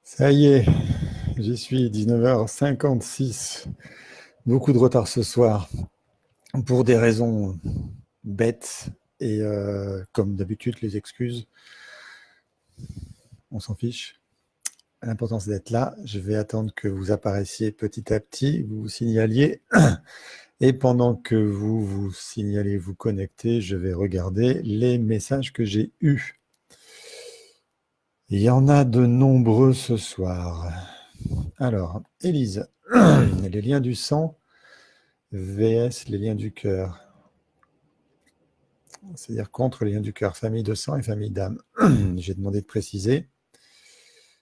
Ça y est, j'y suis, 19h56. Beaucoup de retard ce soir pour des raisons bêtes et comme d'habitude, les excuses, on s'en fiche. L'important c'est d'être là. Je vais attendre que vous apparaissiez petit à petit, vous vous signaliez. Et pendant que vous vous signalez, vous connectez, je vais regarder les messages que j'ai eus. Il y en a de nombreux ce soir. Alors, Élise, les liens du sang vs les liens du cœur. C'est-à-dire contre les liens du cœur, famille de sang et famille d'âme. J'ai demandé de préciser.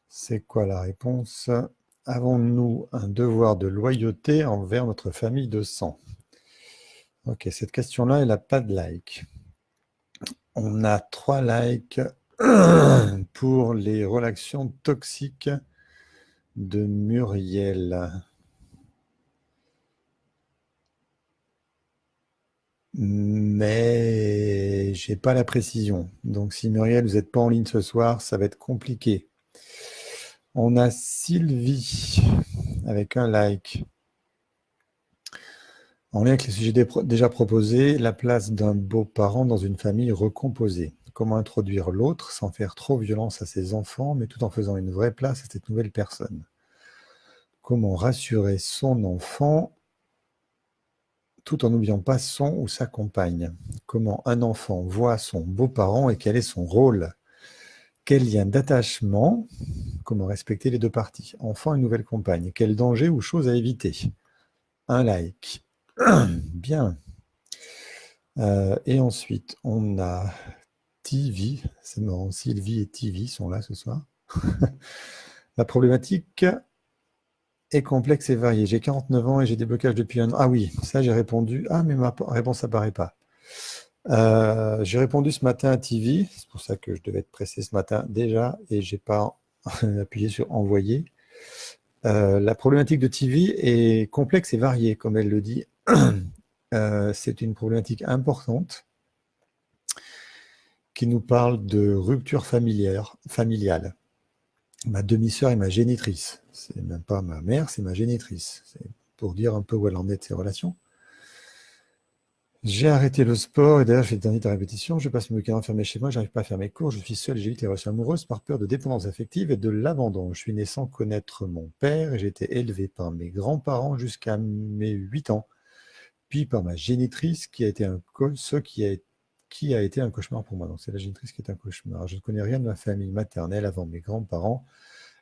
C'est quoi la réponse? Avons-nous un devoir de loyauté envers notre famille de sang? Ok, cette question-là, elle n'a pas de like. On a 3 likes pour les relations toxiques de Muriel. Mais j'ai pas la précision. Donc si Muriel, vous n'êtes pas en ligne ce soir, ça va être compliqué. On a Sylvie avec un like. En lien avec les sujets déjà proposés, la place d'un beau-parent dans une famille recomposée. Comment introduire l'autre sans faire trop violence à ses enfants, mais tout en faisant une vraie place à cette nouvelle personne. Comment rassurer son enfant tout en n'oubliant pas son ou sa compagne. Comment un enfant voit son beau-parent et quel est son rôle. Quel lien d'attachement. Comment respecter les deux parties. Enfant et nouvelle compagne. Quel danger ou chose à éviter. Un like. Bien. Et ensuite, on a TV. C'est marrant, Sylvie et TV sont là ce soir. La problématique est complexe et variée. J'ai 49 ans et j'ai des blocages depuis un an. Ah oui, ça j'ai répondu. Ah, mais ma réponse n'apparaît pas. J'ai répondu ce matin à TV. C'est pour ça que je devais être pressé ce matin déjà et j'ai pas appuyé sur envoyer. La problématique de TV est complexe et variée, comme elle le dit. C'est une problématique importante qui nous parle de rupture familiale. Ma demi-sœur est ma génitrice. C'est même pas ma mère, c'est ma génitrice. C'est pour dire un peu où elle en est de ses relations. J'ai arrêté le sport et d'ailleurs je fais des derniers de répétition. Je passe mon week-end enfermé chez moi, j'arrive pas à faire mes cours, je suis seule et j'évite les relations amoureuses par peur de dépendance affective et de l'abandon. Je suis né sans connaître mon père et j'ai été élevé par mes grands-parents jusqu'à mes 8 ans, puis par ma génitrice qui a été qui a été un cauchemar pour moi. Donc c'est la génitrice qui est un cauchemar. Je ne connais rien de ma famille maternelle avant mes grands-parents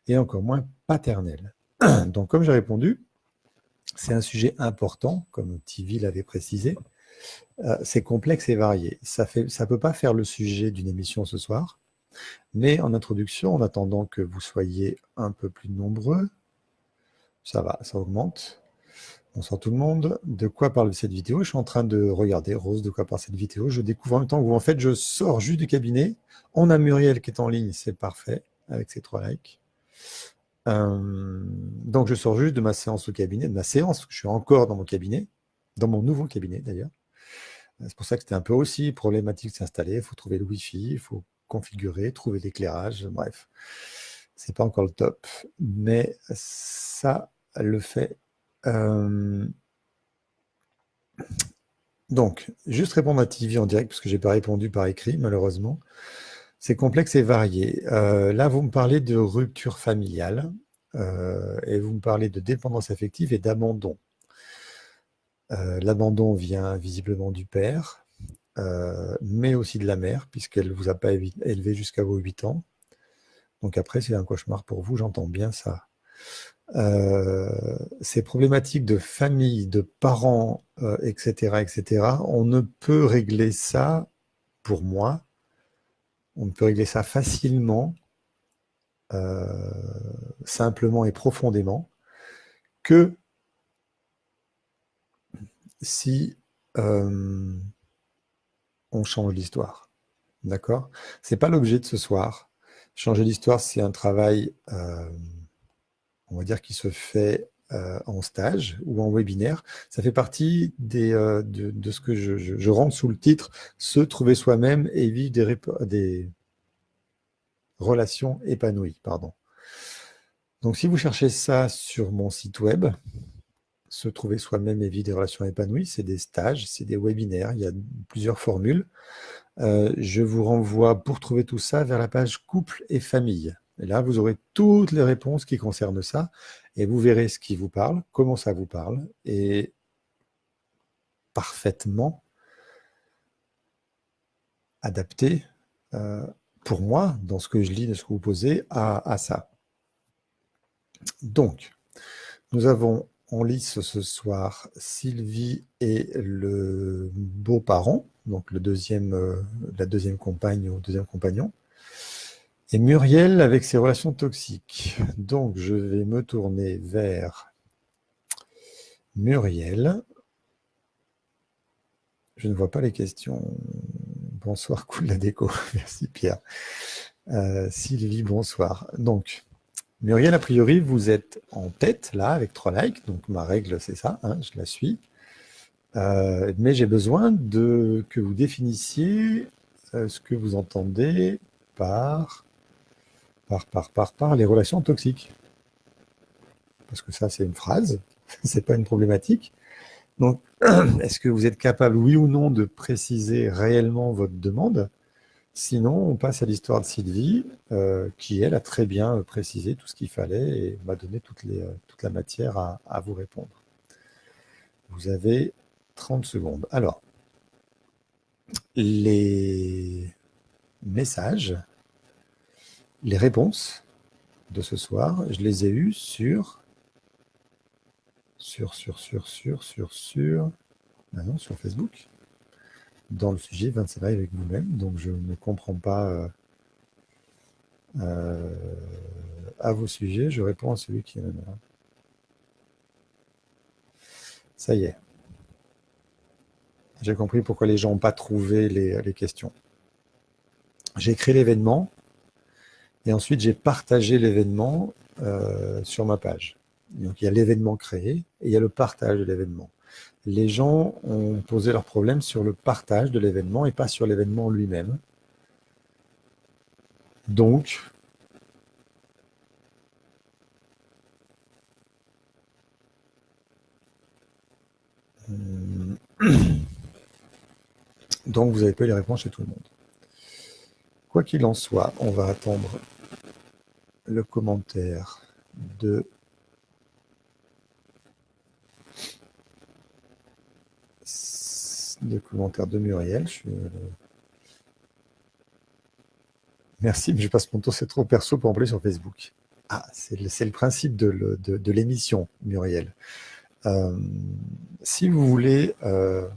et encore moins paternelle. Donc comme j'ai répondu, c'est un sujet important, comme TV l'avait précisé. C'est complexe et varié. Ça ne peut pas faire le sujet d'une émission ce soir, mais en introduction, en attendant que vous soyez un peu plus nombreux, ça va, ça augmente. Bonsoir tout le monde. De quoi parle cette vidéo? Je suis en train de regarder, Rose, de quoi parle cette vidéo. Je découvre en même temps que vous, en fait, je sors juste du cabinet. On a Muriel qui est en ligne, c'est parfait, avec ses 3 likes. Donc je sors juste de ma séance au cabinet, de ma séance, parce que je suis encore dans mon cabinet, dans mon nouveau cabinet d'ailleurs. C'est pour ça que c'était un peu aussi problématique de s'installer. Il faut trouver le Wi-Fi, il faut configurer, trouver l'éclairage, bref. C'est pas encore le top, mais ça le fait. Donc, juste répondre à TV en direct, parce que je n'ai pas répondu par écrit, malheureusement. C'est complexe et varié. Là, vous me parlez de rupture familiale, et vous me parlez de dépendance affective et d'abandon. L'abandon vient visiblement du père, mais aussi de la mère, puisqu'elle ne vous a pas élevé jusqu'à vos 8 ans. Donc après, c'est un cauchemar pour vous, j'entends bien ça. Ces problématiques de famille, de parents, etc., on ne peut régler ça, pour moi, on ne peut régler ça facilement, simplement et profondément, que si on change l'histoire. D'accord? C'est pas l'objet de ce soir. Changer l'histoire, c'est un travail, on va dire, qui se fait en stage ou en webinaire. Ça fait partie de ce que je rentre sous le titre « Se trouver soi-même et vivre des relations épanouies ». Pardon. Donc, si vous cherchez ça sur mon site web, se trouver soi-même et vivre des relations épanouies, c'est des stages, c'est des webinaires, il y a plusieurs formules. Je vous renvoie pour trouver tout ça vers la page couple et famille. Et là, vous aurez toutes les réponses qui concernent ça et vous verrez ce qui vous parle, comment ça vous parle et parfaitement adapté pour moi, dans ce que je lis, de ce que vous posez, à ça. Donc, nous avons en lice ce soir Sylvie et le beau-parent, donc la deuxième compagne ou deuxième compagnon, et Muriel avec ses relations toxiques. Donc, je vais me tourner vers Muriel. Je ne vois pas les questions. Bonsoir, cool la déco. Merci Pierre. Sylvie, bonsoir. Donc, Muriel, a priori, vous êtes en tête, là, avec 3 likes. Donc, ma règle, c'est ça, hein, je la suis. Mais j'ai besoin que vous définissiez ce que vous entendez par les relations toxiques. Parce que ça, c'est une phrase, c'est pas une problématique. Donc, est-ce que vous êtes capable, oui ou non, de préciser réellement votre demande? Sinon, on passe à l'histoire de Sylvie, qui, elle, a très bien précisé tout ce qu'il fallait et m'a donné toute la matière à vous répondre. Vous avez 30 secondes. Alors, les messages, les réponses de ce soir, je les ai eues sur Facebook, dans le sujet 25 live avec vous-même. Donc, je ne comprends pas à vos sujets, je réponds à celui qui est là. Ça y est. J'ai compris pourquoi les gens n'ont pas trouvé les questions. J'ai créé l'événement et ensuite j'ai partagé l'événement sur ma page. Donc il y a l'événement créé et il y a le partage de l'événement. Les gens ont posé leurs problèmes sur le partage de l'événement et pas sur l'événement lui-même. Donc, vous n'avez pas eu les réponses chez tout le monde. Quoi qu'il en soit, on va attendre le commentaire de Muriel. Merci, mais je passe mon temps, c'est trop perso pour en parler sur Facebook. Ah, c'est le principe de l'émission, Muriel. Si vous voulez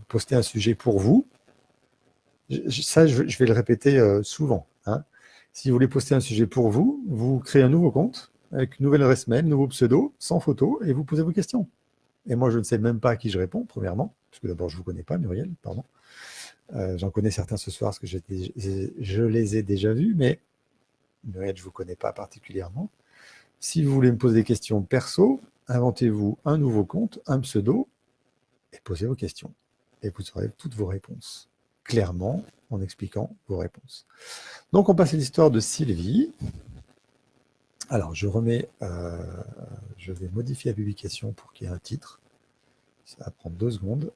poster un sujet pour vous, ça je vais le répéter souvent, hein. Si vous voulez poster un sujet pour vous, vous créez un nouveau compte avec une nouvelle adresse mail, nouveau pseudo, sans photo, et vous posez vos questions. Et moi, je ne sais même pas à qui je réponds, premièrement, parce que d'abord, je ne vous connais pas, Muriel, pardon. J'en connais certains ce soir, parce que je les ai déjà vus, mais Muriel, je ne vous connais pas particulièrement. Si vous voulez me poser des questions perso, inventez-vous un nouveau compte, un pseudo, et posez vos questions. Et vous aurez toutes vos réponses, clairement, en expliquant vos réponses. Donc, on passe à l'histoire de Sylvie. Alors, je vais modifier la publication pour qu'il y ait un titre. Ça va prendre 2 secondes.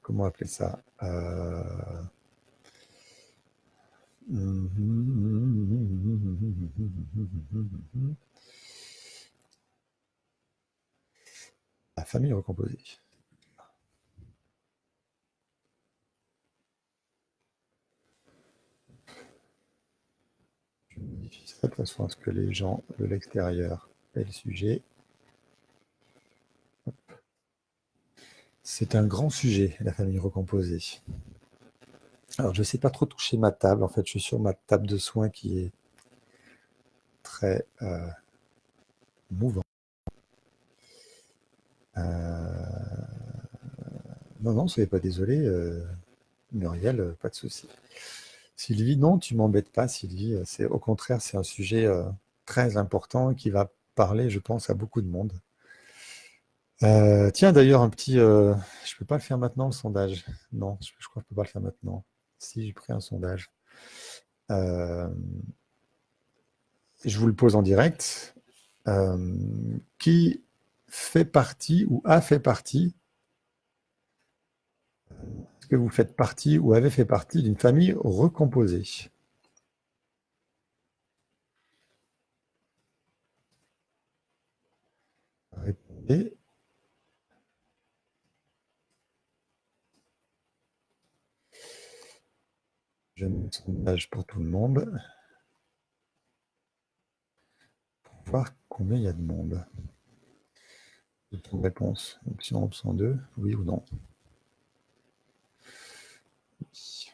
Comment appeler ça? La famille recomposée. Je modifie ça de façon à ce que les gens de l'extérieur aient le sujet. C'est un grand sujet, la famille recomposée. Alors, je ne sais pas trop toucher ma table. En fait, je suis sur ma table de soins qui est très mouvante. Non, soyez pas désolé, Muriel, pas de souci. Sylvie, non, tu m'embêtes pas, Sylvie. Au contraire, c'est un sujet très important qui va parler, je pense, à beaucoup de monde. Tiens, d'ailleurs, je peux pas le faire maintenant, le sondage. Non, je crois que je peux pas le faire maintenant. Si, j'ai pris un sondage. Je vous le pose en direct. Qui fait partie ou a fait partie, est-ce que vous faites partie ou avez fait partie d'une famille recomposée? Répondez. Je mets le sondage pour tout le monde pour voir combien il y a de monde. Réponse. Option 2, oui ou non? Oui.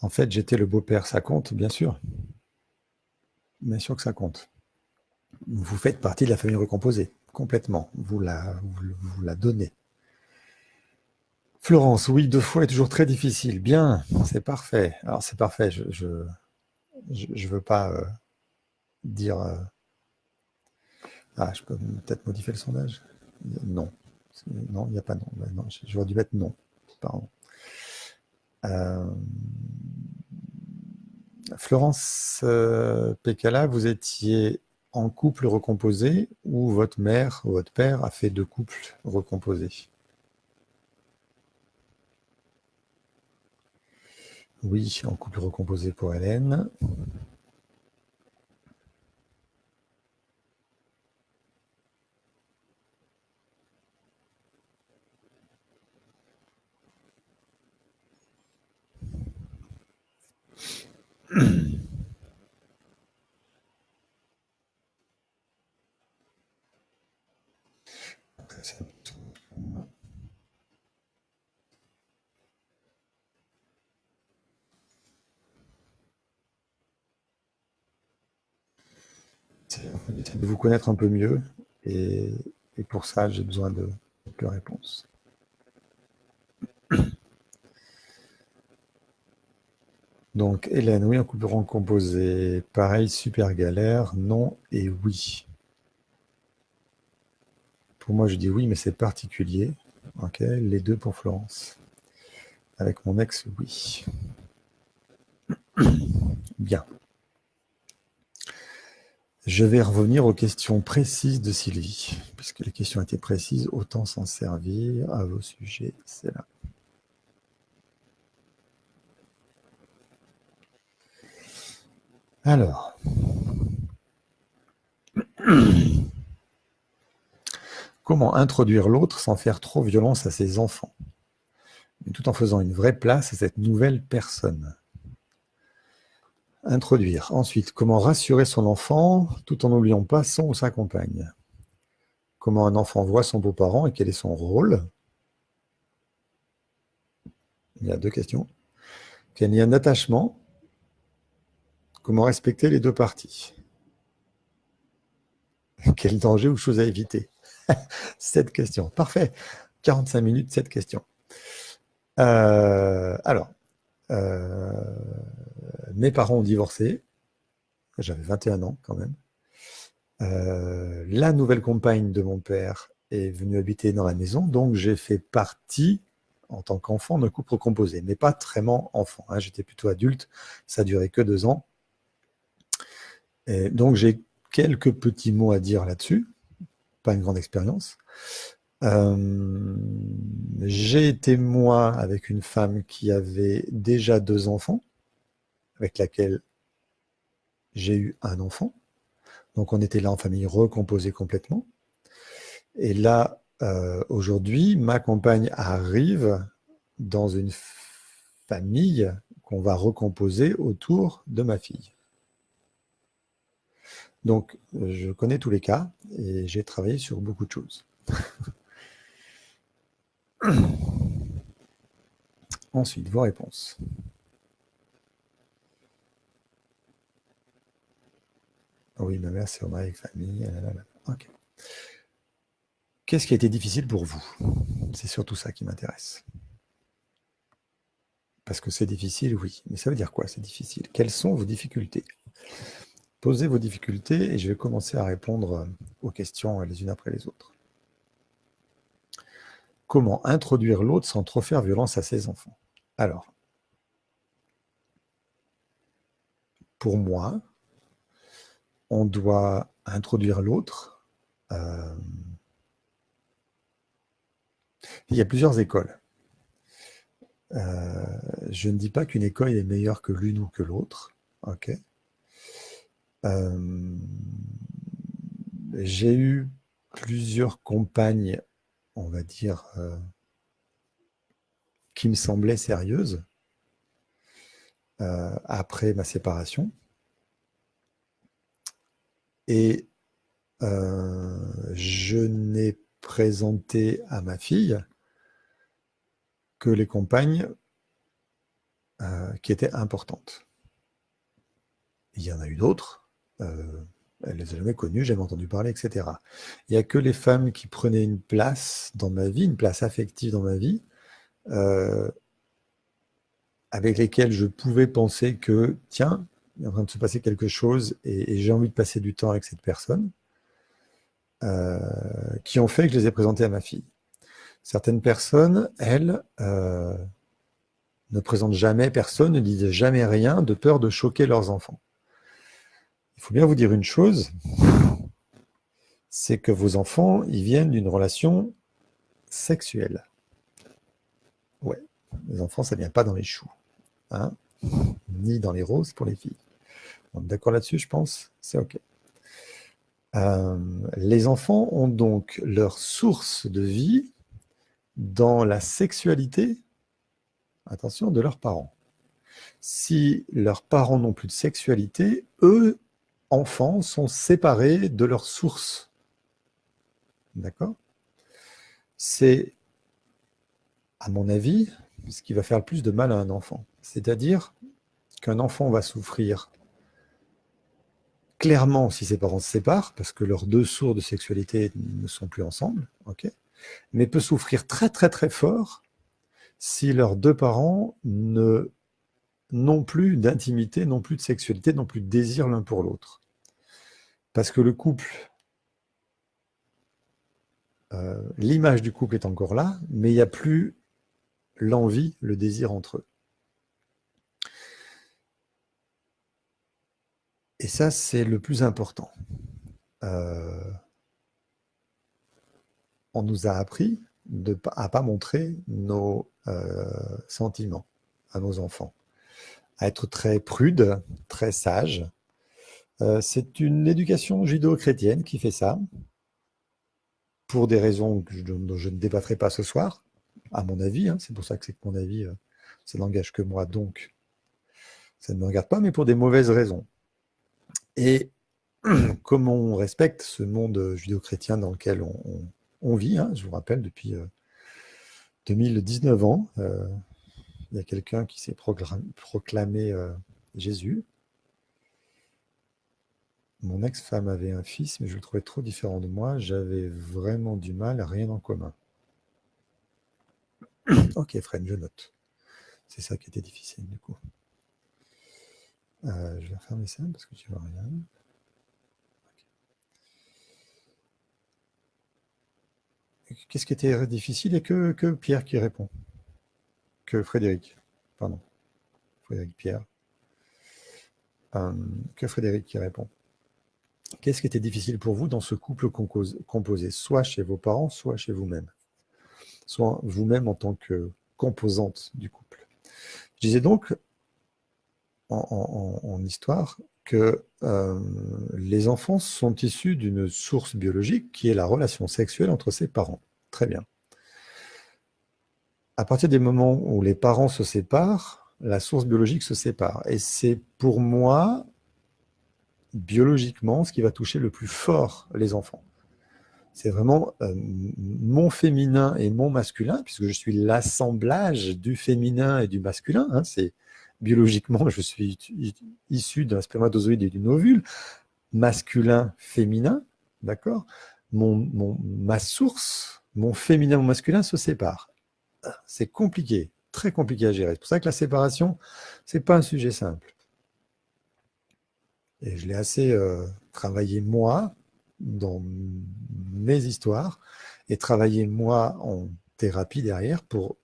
En fait, j'étais le beau-père, ça compte, bien sûr. Bien sûr que ça compte. Vous faites partie de la famille recomposée, complètement. Vous la donnez. Florence, oui, 2 fois est toujours très difficile. Bien, c'est parfait. Alors c'est parfait, je veux pas dire... Ah, je peux peut-être modifier le sondage? Non. Non, il n'y a pas non. Non, j'aurais dû mettre non. Pardon. Florence Pécala, vous étiez en couple recomposé ou votre mère ou votre père a fait 2 couples recomposés? Oui, en couple recomposé pour Hélène. De vous connaître un peu mieux et pour ça, j'ai besoin de réponses. Donc, Hélène, oui, en couple recomposé. Pareil, super galère, non et oui. Pour moi, je dis oui, mais c'est particulier. Ok, les 2 pour Florence. Avec mon ex, oui. Bien. Je vais revenir aux questions précises de Sylvie. Puisque les questions étaient précises, autant s'en servir à vos sujets. C'est là. Alors. Comment introduire l'autre sans faire trop violence à ses enfants, mais tout en faisant une vraie place à cette nouvelle personne? Introduire. Ensuite, comment rassurer son enfant tout en n'oubliant pas son ou sa compagne? Comment un enfant voit son beau-parent et quel est son rôle? Il y a 2 questions. Quel lien d'attachement? Comment respecter les 2 parties? Quel danger ou chose à éviter? 7 questions. Parfait. 45 minutes, 7 questions. Alors, mes parents ont divorcé. J'avais 21 ans quand même. La nouvelle compagne de mon père est venue habiter dans la maison, donc j'ai fait partie, en tant qu'enfant, d'un couple recomposé, mais pas vraiment enfant. Hein, j'étais plutôt adulte, ça a duré que 2 ans. Et donc j'ai quelques petits mots à dire là-dessus, pas une grande expérience. J'ai été moi avec une femme qui avait déjà 2 enfants, avec laquelle j'ai eu un enfant. Donc on était là en famille recomposée complètement. Et là, aujourd'hui, ma compagne arrive dans une famille qu'on va recomposer autour de ma fille. Donc, je connais tous les cas et j'ai travaillé sur beaucoup de choses. Ensuite, vos réponses. Oui, ma mère s'est remariée avec famille. Ok. Qu'est-ce qui a été difficile pour vous? C'est surtout ça qui m'intéresse. Parce que c'est difficile, oui. Mais ça veut dire quoi, c'est difficile? Quelles sont vos difficultés? Posez vos difficultés et je vais commencer à répondre aux questions les unes après les autres. Comment introduire l'autre sans trop faire violence à ses enfants? Alors, pour moi, on doit introduire l'autre. Il y a plusieurs écoles. Je ne dis pas qu'une école est meilleure que l'une ou que l'autre. Ok. J'ai eu plusieurs compagnes, on va dire, qui me semblaient sérieuses après ma séparation. Et je n'ai présenté à ma fille que les compagnes qui étaient importantes. Il y en a eu d'autres, elle les a jamais connues, jamais entendu parler, etc. Il n'y a que les femmes qui prenaient une place dans ma vie, une place affective dans ma vie, avec lesquelles je pouvais penser que, tiens, il est en train de se passer quelque chose et j'ai envie de passer du temps avec cette personne, qui ont fait que je les ai présentées à ma fille. Certaines personnes, elles, ne présentent jamais personne, ne disent jamais rien, de peur de choquer leurs enfants. Il faut bien vous dire une chose, c'est que vos enfants, ils viennent d'une relation sexuelle. Ouais, les enfants, ça ne vient pas dans les choux, hein, ni dans les roses pour les filles. On est d'accord là-dessus, je pense? C'est OK. Les enfants ont donc leur source de vie dans la sexualité, attention, de leurs parents. Si leurs parents n'ont plus de sexualité, eux, enfants, sont séparés de leur source. D'accord? C'est, à mon avis, ce qui va faire le plus de mal à un enfant. C'est-à-dire qu'un enfant va souffrir clairement si ses parents se séparent, parce que leurs deux sources de sexualité ne sont plus ensemble, ok, mais peut souffrir très très très fort si leurs deux parents n'ont plus d'intimité, n'ont plus de sexualité, n'ont plus de désir l'un pour l'autre. Parce que le couple, l'image du couple est encore là, mais il n'y a plus l'envie, le désir entre eux. Et ça, c'est le plus important. On nous a appris à ne pas montrer nos sentiments à nos enfants, à être très prude, très sage. C'est une éducation judéo-chrétienne qui fait ça, pour des raisons dont je ne débattrai pas ce soir, à mon avis, hein, c'est pour ça que c'est que mon avis, ça n'engage que moi, donc ça ne me regarde pas, mais pour des mauvaises raisons. Et comme on respecte ce monde judéo-chrétien dans lequel on vit, hein, je vous rappelle, depuis 2019 ans, il y a quelqu'un qui s'est proclamé Jésus. Mon ex-femme avait un fils, mais je le trouvais trop différent de moi. J'avais vraiment du mal, rien en commun. Ok, Fred, je note. C'est ça qui était difficile, du coup. Je vais refermer ça parce que tu vois rien. Okay. Qu'est-ce qui était difficile? Et que Pierre qui répond. Que Frédéric. Pardon. Frédéric Pierre. Que Frédéric qui répond. Qu'est-ce qui était difficile pour vous dans ce couple composé, soit chez vos parents, soit chez vous-même, soit vous-même en tant que composante du couple? Je disais donc, en histoire, que les enfants sont issus d'une source biologique qui est la relation sexuelle entre ses parents. Très bien. À partir des moments où les parents se séparent, la source biologique se sépare. Et c'est pour moi, biologiquement, ce qui va toucher le plus fort les enfants. C'est vraiment mon féminin et mon masculin, puisque je suis l'assemblage du féminin et du masculin. Hein, c'est biologiquement, je suis issu d'un spermatozoïde et d'une ovule, masculin, féminin, d'accord. Ma source, mon féminin, mon masculin se séparent. C'est compliqué, très compliqué à gérer. C'est pour ça que la séparation, c'est pas un sujet simple. Et je l'ai assez travaillé moi dans mes histoires et travaillé moi en thérapie derrière pour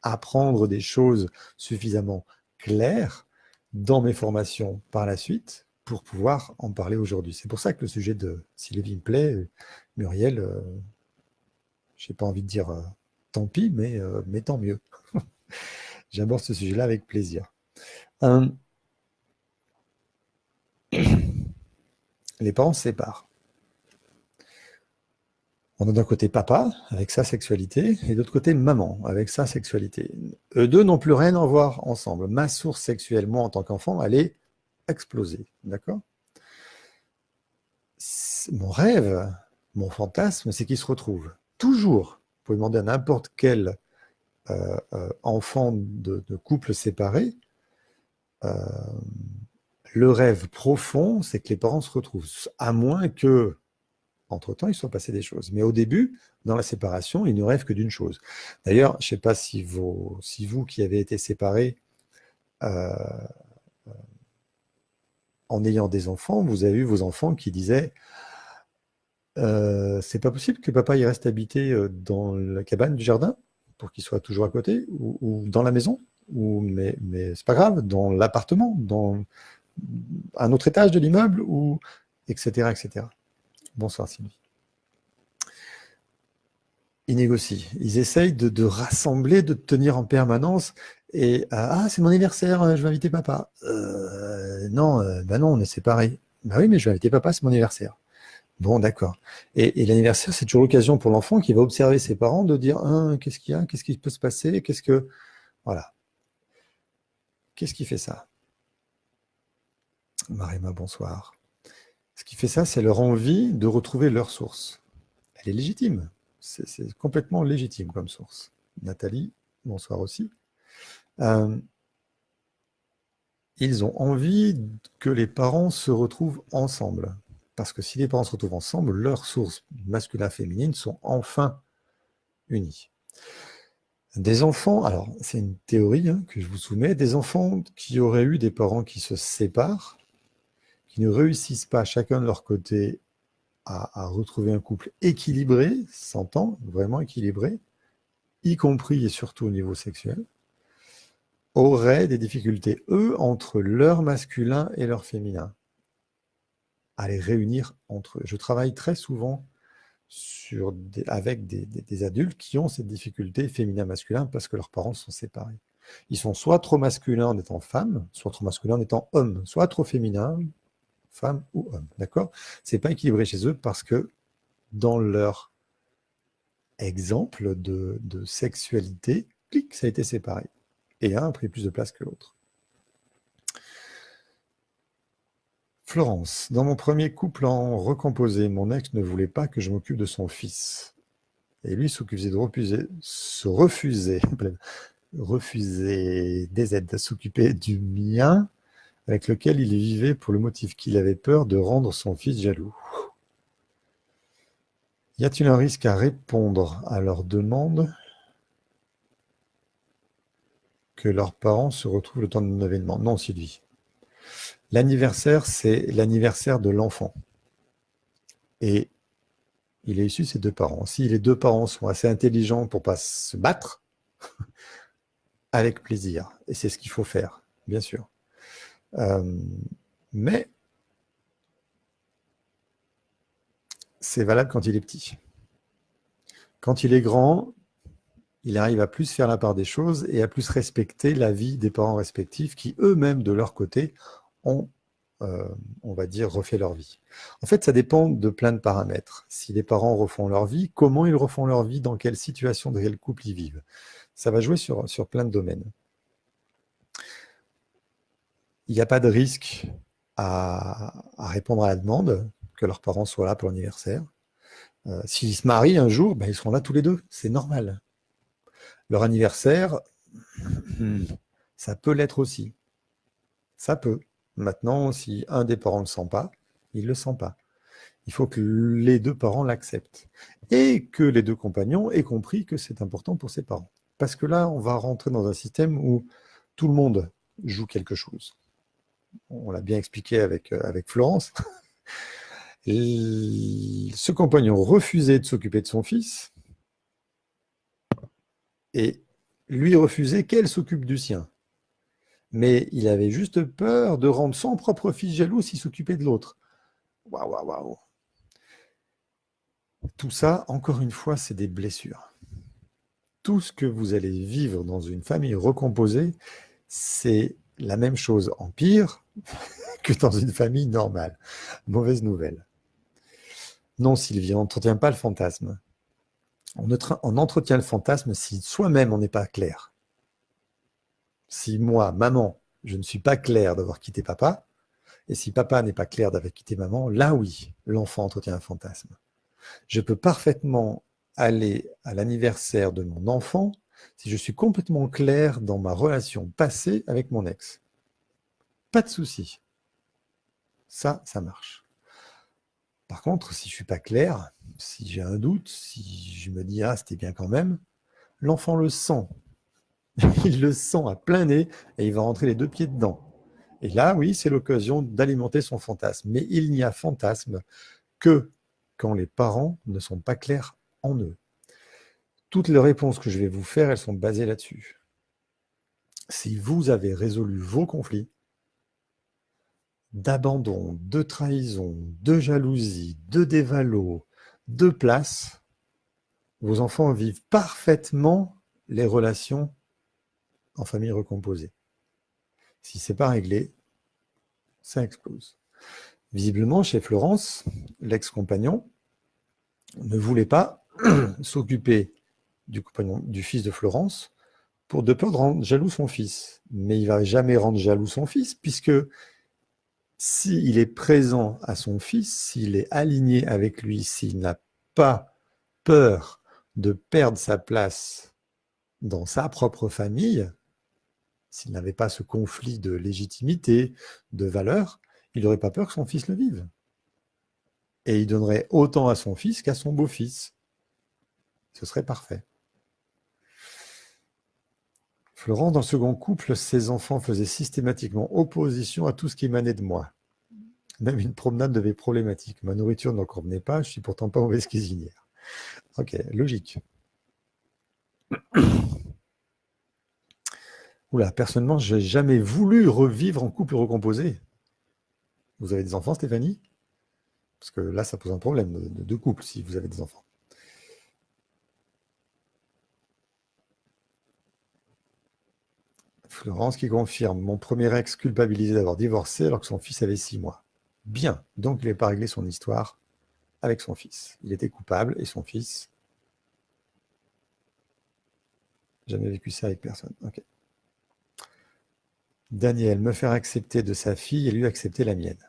apprendre des choses suffisamment claires dans mes formations par la suite pour pouvoir en parler aujourd'hui. C'est pour ça que le sujet de Sylvie me plaît, Muriel, j'ai pas envie de dire tant pis, mais tant mieux. J'aborde ce sujet-là avec plaisir. Les parents se séparent. On a d'un côté papa, avec sa sexualité, et d'autre côté maman, avec sa sexualité. Eux deux n'ont plus rien à voir ensemble. Ma source sexuelle, moi, en tant qu'enfant, elle est explosée. D'accord? Mon rêve, mon fantasme, c'est qu'ils se retrouvent. Toujours. Vous pouvez demander à n'importe quel enfant de couple séparé, le rêve profond, c'est que les parents se retrouvent. À moins que entre-temps, il soit passé des choses. Mais au début, dans la séparation, il ne rêve que d'une chose. D'ailleurs, je ne sais pas si vous qui avez été séparés en ayant des enfants, vous avez eu vos enfants qui disaient c'est pas possible que papa il reste habité dans la cabane du jardin pour qu'il soit toujours à côté, ou dans la maison, mais c'est pas grave, dans l'appartement, dans un autre étage de l'immeuble, ou etc., etc. Bonsoir Sylvie. Ils négocient, ils essayent de rassembler, de tenir en permanence. Et c'est mon anniversaire, je vais inviter papa. Non, bah non, on est séparés. Bah oui, mais je vais inviter papa, c'est mon anniversaire. Bon, d'accord. Et l'anniversaire, c'est toujours l'occasion pour l'enfant qui va observer ses parents de dire qu'est-ce qu'il y a, qu'est-ce qui peut se passer, voilà. Qu'est-ce qui fait ça? Marima, bonsoir. Ce qui fait ça, c'est leur envie de retrouver leur source. Elle est légitime. C'est complètement légitime comme source. Nathalie, bonsoir aussi. Ils ont envie que les parents se retrouvent ensemble. Parce que si les parents se retrouvent ensemble, leurs sources masculin-féminines sont enfin unies. Des enfants, alors c'est une théorie que je vous soumets, des enfants qui auraient eu des parents qui se séparent, qui ne réussissent pas chacun de leur côté à retrouver un couple équilibré, s'entend, vraiment équilibré, y compris et surtout au niveau sexuel, auraient des difficultés, eux, entre leur masculin et leur féminin, à les réunir entre eux. Je travaille très souvent avec des adultes qui ont cette difficulté féminin-masculin parce que leurs parents sont séparés. Ils sont soit trop masculins en étant femmes, soit trop masculins en étant hommes, soit trop féminins, femme ou homme. D'accord? C'est pas équilibré chez eux parce que dans leur exemple de sexualité, clic, ça a été séparé. Et un a pris plus de place que l'autre. Florence, dans mon premier couple en recomposé, mon ex ne voulait pas que je m'occupe de son fils. Et lui refusait des aides à s'occuper du mien, avec lequel il vivait pour le motif qu'il avait peur de rendre son fils jaloux. Y a-t-il un risque à répondre à leur demande que leurs parents se retrouvent le temps d'un événement? Non, Sylvie. L'anniversaire, c'est l'anniversaire de l'enfant. Et il est issu de ses deux parents. Si les deux parents sont assez intelligents pour ne pas se battre, avec plaisir. Et c'est ce qu'il faut faire, bien sûr. Mais c'est valable quand il est petit. Quand il est grand, il arrive à plus faire la part des choses et à plus respecter la vie des parents respectifs qui, eux-mêmes, de leur côté, ont, on va dire, refait leur vie. En fait, ça dépend de plein de paramètres. Si les parents refont leur vie, comment ils refont leur vie, dans quelle situation, dans quel couple ils vivent. Ça va jouer sur plein de domaines. Il n'y a pas de risque à répondre à la demande que leurs parents soient là pour l'anniversaire. S'ils se marient un jour, ben, ils seront là tous les deux, c'est normal. Leur anniversaire, ça peut l'être aussi. Ça peut. Maintenant, si un des parents ne le sent pas, il ne le sent pas. Il faut que les deux parents l'acceptent. Et que les deux compagnons aient compris que c'est important pour ses parents. Parce que là, on va rentrer dans un système où tout le monde joue quelque chose. On l'a bien expliqué avec Florence. Ce compagnon refusait de s'occuper de son fils et lui refusait qu'elle s'occupe du sien. Mais il avait juste peur de rendre son propre fils jaloux s'il s'occupait de l'autre. Waouh, waouh, waouh. Tout ça, encore une fois, c'est des blessures. Tout ce que vous allez vivre dans une famille recomposée, c'est la même chose en pire que dans une famille normale. Mauvaise nouvelle. Non, Sylvie, on n'entretient pas le fantasme. On entretient le fantasme si soi-même on n'est pas clair. Si moi, maman, je ne suis pas clair d'avoir quitté papa, et si papa n'est pas clair d'avoir quitté maman, là oui, l'enfant entretient un fantasme. Je peux parfaitement aller à l'anniversaire de mon enfant si je suis complètement clair dans ma relation passée avec mon ex. Pas de souci. Ça marche. Par contre, si je ne suis pas clair, si j'ai un doute, si je me dis « Ah, c'était bien quand même », l'enfant le sent. Il le sent à plein nez et il va rentrer les deux pieds dedans. Et là, oui, c'est l'occasion d'alimenter son fantasme. Mais il n'y a fantasme que quand les parents ne sont pas clairs en eux. Toutes les réponses que je vais vous faire, elles sont basées là-dessus. Si vous avez résolu vos conflits, d'abandon, de trahison, de jalousie, de dévalo, de place, vos enfants vivent parfaitement les relations en famille recomposée. Si ce n'est pas réglé, ça explose. Visiblement, chez Florence, l'ex-compagnon ne voulait pas s'occuper du fils de Florence de peur de rendre jaloux son fils. Mais il ne va jamais rendre jaloux son fils, puisque s'il est présent à son fils, s'il est aligné avec lui, s'il n'a pas peur de perdre sa place dans sa propre famille, s'il n'avait pas ce conflit de légitimité, de valeur, il n'aurait pas peur que son fils le vive. Et il donnerait autant à son fils qu'à son beau-fils. Ce serait parfait. Florence, dans le second couple, ses enfants faisaient systématiquement opposition à tout ce qui émanait de moi. Même une promenade devait être problématique. Ma nourriture n'en convenait pas, je suis pourtant pas mauvaise cuisinière. Ok, logique. Oula, personnellement, je n'ai jamais voulu revivre en couple recomposé. Vous avez des enfants, Stéphanie? Parce que là, ça pose un problème de couple, si vous avez des enfants. Florence qui confirme, mon premier ex culpabilisé d'avoir divorcé alors que son fils avait 6 mois. Bien, donc il n'a pas réglé son histoire avec son fils. Il était coupable et son fils, jamais vécu ça avec personne. Ok. Daniel, me faire accepter de sa fille et lui accepter la mienne.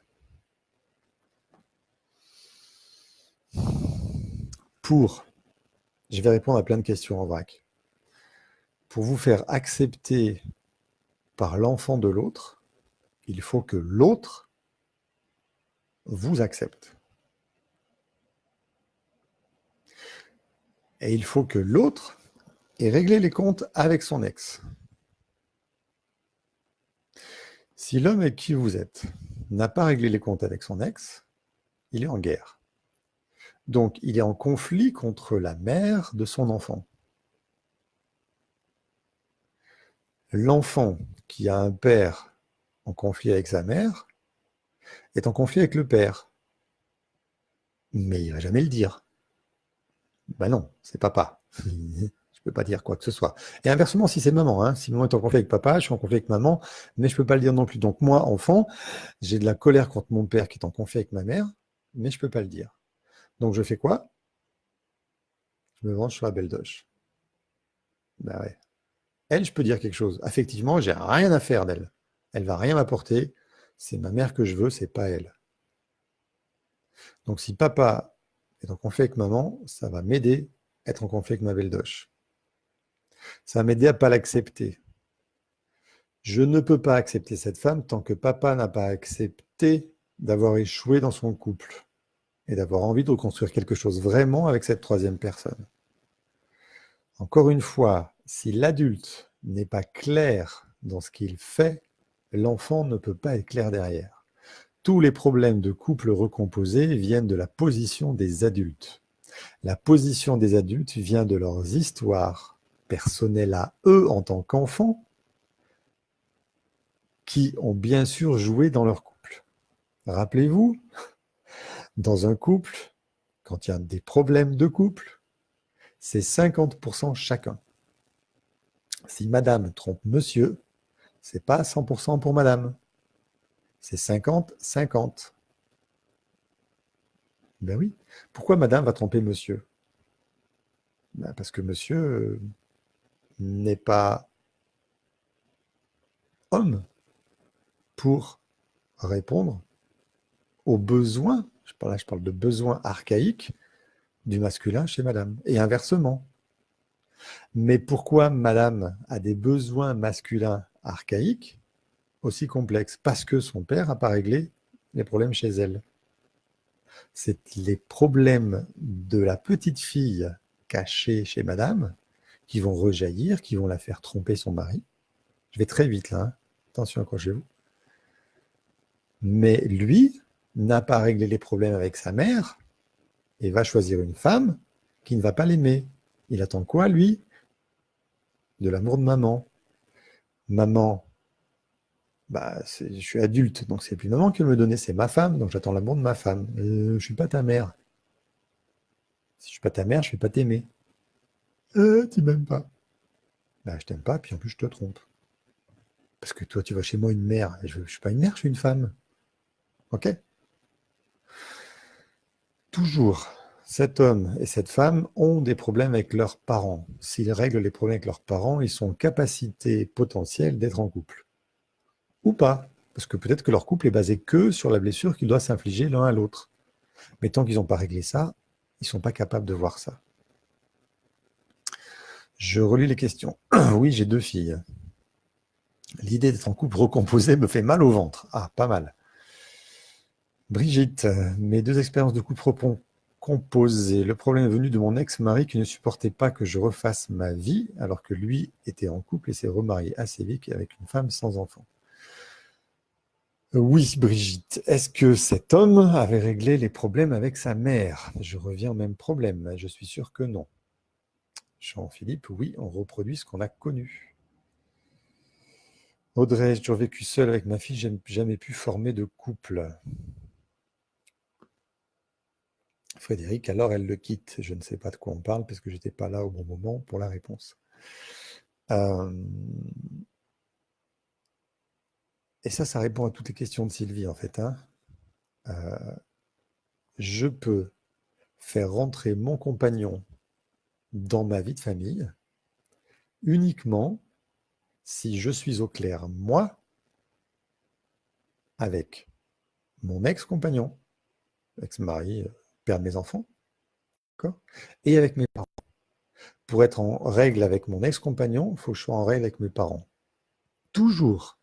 Je vais répondre à plein de questions en vrac. Pour vous faire accepter par l'enfant de l'autre, il faut que l'autre vous accepte. Et il faut que l'autre ait réglé les comptes avec son ex. Si l'homme avec qui vous êtes n'a pas réglé les comptes avec son ex, il est en guerre. Donc, il est en conflit contre la mère de son enfant. L'enfant qui a un père en conflit avec sa mère est en conflit avec le père. Mais il ne va jamais le dire. Ben non, c'est papa. Je ne peux pas dire quoi que ce soit. Et inversement, si c'est maman, hein, si maman est en conflit avec papa, je suis en conflit avec maman, mais je ne peux pas le dire non plus. Donc moi, enfant, j'ai de la colère contre mon père qui est en conflit avec ma mère, mais je ne peux pas le dire. Donc je fais quoi? Je me venge sur la belle doche. Ben ouais. Elle, je peux dire quelque chose. Effectivement, j'ai rien à faire d'elle. Elle va rien m'apporter. C'est ma mère que je veux, c'est pas elle. Donc si papa être en conflit avec maman, ça va m'aider à être en conflit avec ma belle-doche. Ça va m'aider à ne pas l'accepter. Je ne peux pas accepter cette femme tant que papa n'a pas accepté d'avoir échoué dans son couple et d'avoir envie de reconstruire quelque chose vraiment avec cette troisième personne. Encore une fois, si l'adulte n'est pas clair dans ce qu'il fait, l'enfant ne peut pas être clair derrière. Tous les problèmes de couple recomposé viennent de la position des adultes. La position des adultes vient de leurs histoires personnelles à eux en tant qu'enfants, qui ont bien sûr joué dans leur couple. Rappelez-vous, dans un couple, quand il y a des problèmes de couple, c'est 50% chacun. Si madame trompe monsieur, c'est pas 100% pour madame. C'est 50-50. Ben oui. Pourquoi madame va tromper monsieur? Ben parce que monsieur n'est pas homme pour répondre aux besoins, je parle de besoins archaïques du masculin chez madame, et inversement. Mais pourquoi madame a des besoins masculins archaïques aussi complexes? Parce que son père n'a pas réglé les problèmes chez elle. C'est les problèmes de la petite fille cachée chez madame qui vont rejaillir, qui vont la faire tromper son mari. Je vais très vite là, hein. Attention, accrochez-vous. Mais lui n'a pas réglé les problèmes avec sa mère et va choisir une femme qui ne va pas l'aimer. Il attend quoi, lui? De l'amour de maman. Maman, bah, je suis adulte, donc c'est plus maman qui va me donner, c'est ma femme, donc j'attends l'amour de ma femme. Je ne suis pas ta mère. Si je ne suis pas ta mère, je ne vais pas t'aimer. Tu m'aimes pas. Bah, je t'aime pas, puis en plus je te trompe. Parce que toi, tu vas chez moi une mère. Et je ne suis pas une mère, je suis une femme. Ok? Toujours, cet homme et cette femme ont des problèmes avec leurs parents. S'ils règlent les problèmes avec leurs parents, ils sont en capacité potentielle d'être en couple. Ou pas. Parce que peut-être que leur couple est basé que sur la blessure qu'ils doivent s'infliger l'un à l'autre. Mais tant qu'ils n'ont pas réglé ça, ils ne sont pas capables de voir ça. Je relis les questions. Oui, j'ai 2 filles. L'idée d'être en couple recomposé me fait mal au ventre. Ah, pas mal. Brigitte, mes 2 expériences de couple recomposé. Le problème est venu de mon ex-mari qui ne supportait pas que je refasse ma vie, alors que lui était en couple et s'est remarié assez vite avec une femme sans enfant. Oui, Brigitte. Est-ce que cet homme avait réglé les problèmes avec sa mère? Je reviens au même problème. Je suis sûr que non. Jean-Philippe, oui, on reproduit ce qu'on a connu. Audrey, j'ai toujours vécu seule avec ma fille, je n'ai jamais pu former de couple. Frédéric, alors elle le quitte. Je ne sais pas de quoi on parle parce que je n'étais pas là au bon moment pour la réponse. Et ça répond à toutes les questions de Sylvie en fait, hein. Je peux faire rentrer mon compagnon dans ma vie de famille uniquement si je suis au clair, moi, avec mon ex-compagnon, ex-mari, père de mes enfants, d'accord, et avec mes parents. Pour être en règle avec mon ex-compagnon, il faut que je sois en règle avec mes parents. Toujours.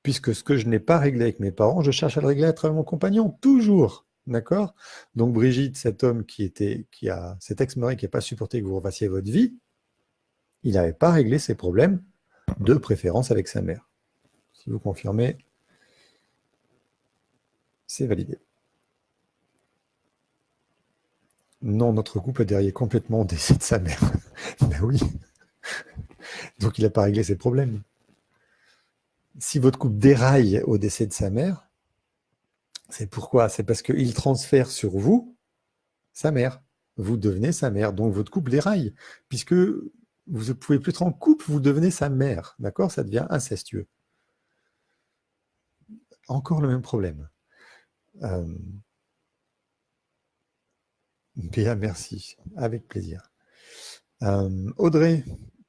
Puisque ce que je n'ai pas réglé avec mes parents, je cherche à le régler à travers mon compagnon. Toujours. D'accord? Donc Brigitte, cet homme cet ex-mari qui n'a pas supporté que vous refassiez votre vie, il n'avait pas réglé ses problèmes, de préférence avec sa mère. Si vous confirmez, c'est validé. Non, notre couple est derrière complètement au décès de sa mère. Ben oui. Donc il n'a pas réglé ses problèmes. Si votre couple déraille au décès de sa mère, c'est pourquoi? C'est parce qu'il transfère sur vous sa mère. Vous devenez sa mère. Donc votre couple déraille. Puisque vous ne pouvez plus être en couple, vous devenez sa mère. D'accord? Ça devient incestueux. Encore le même problème. Bien, merci. Avec plaisir. Audrey,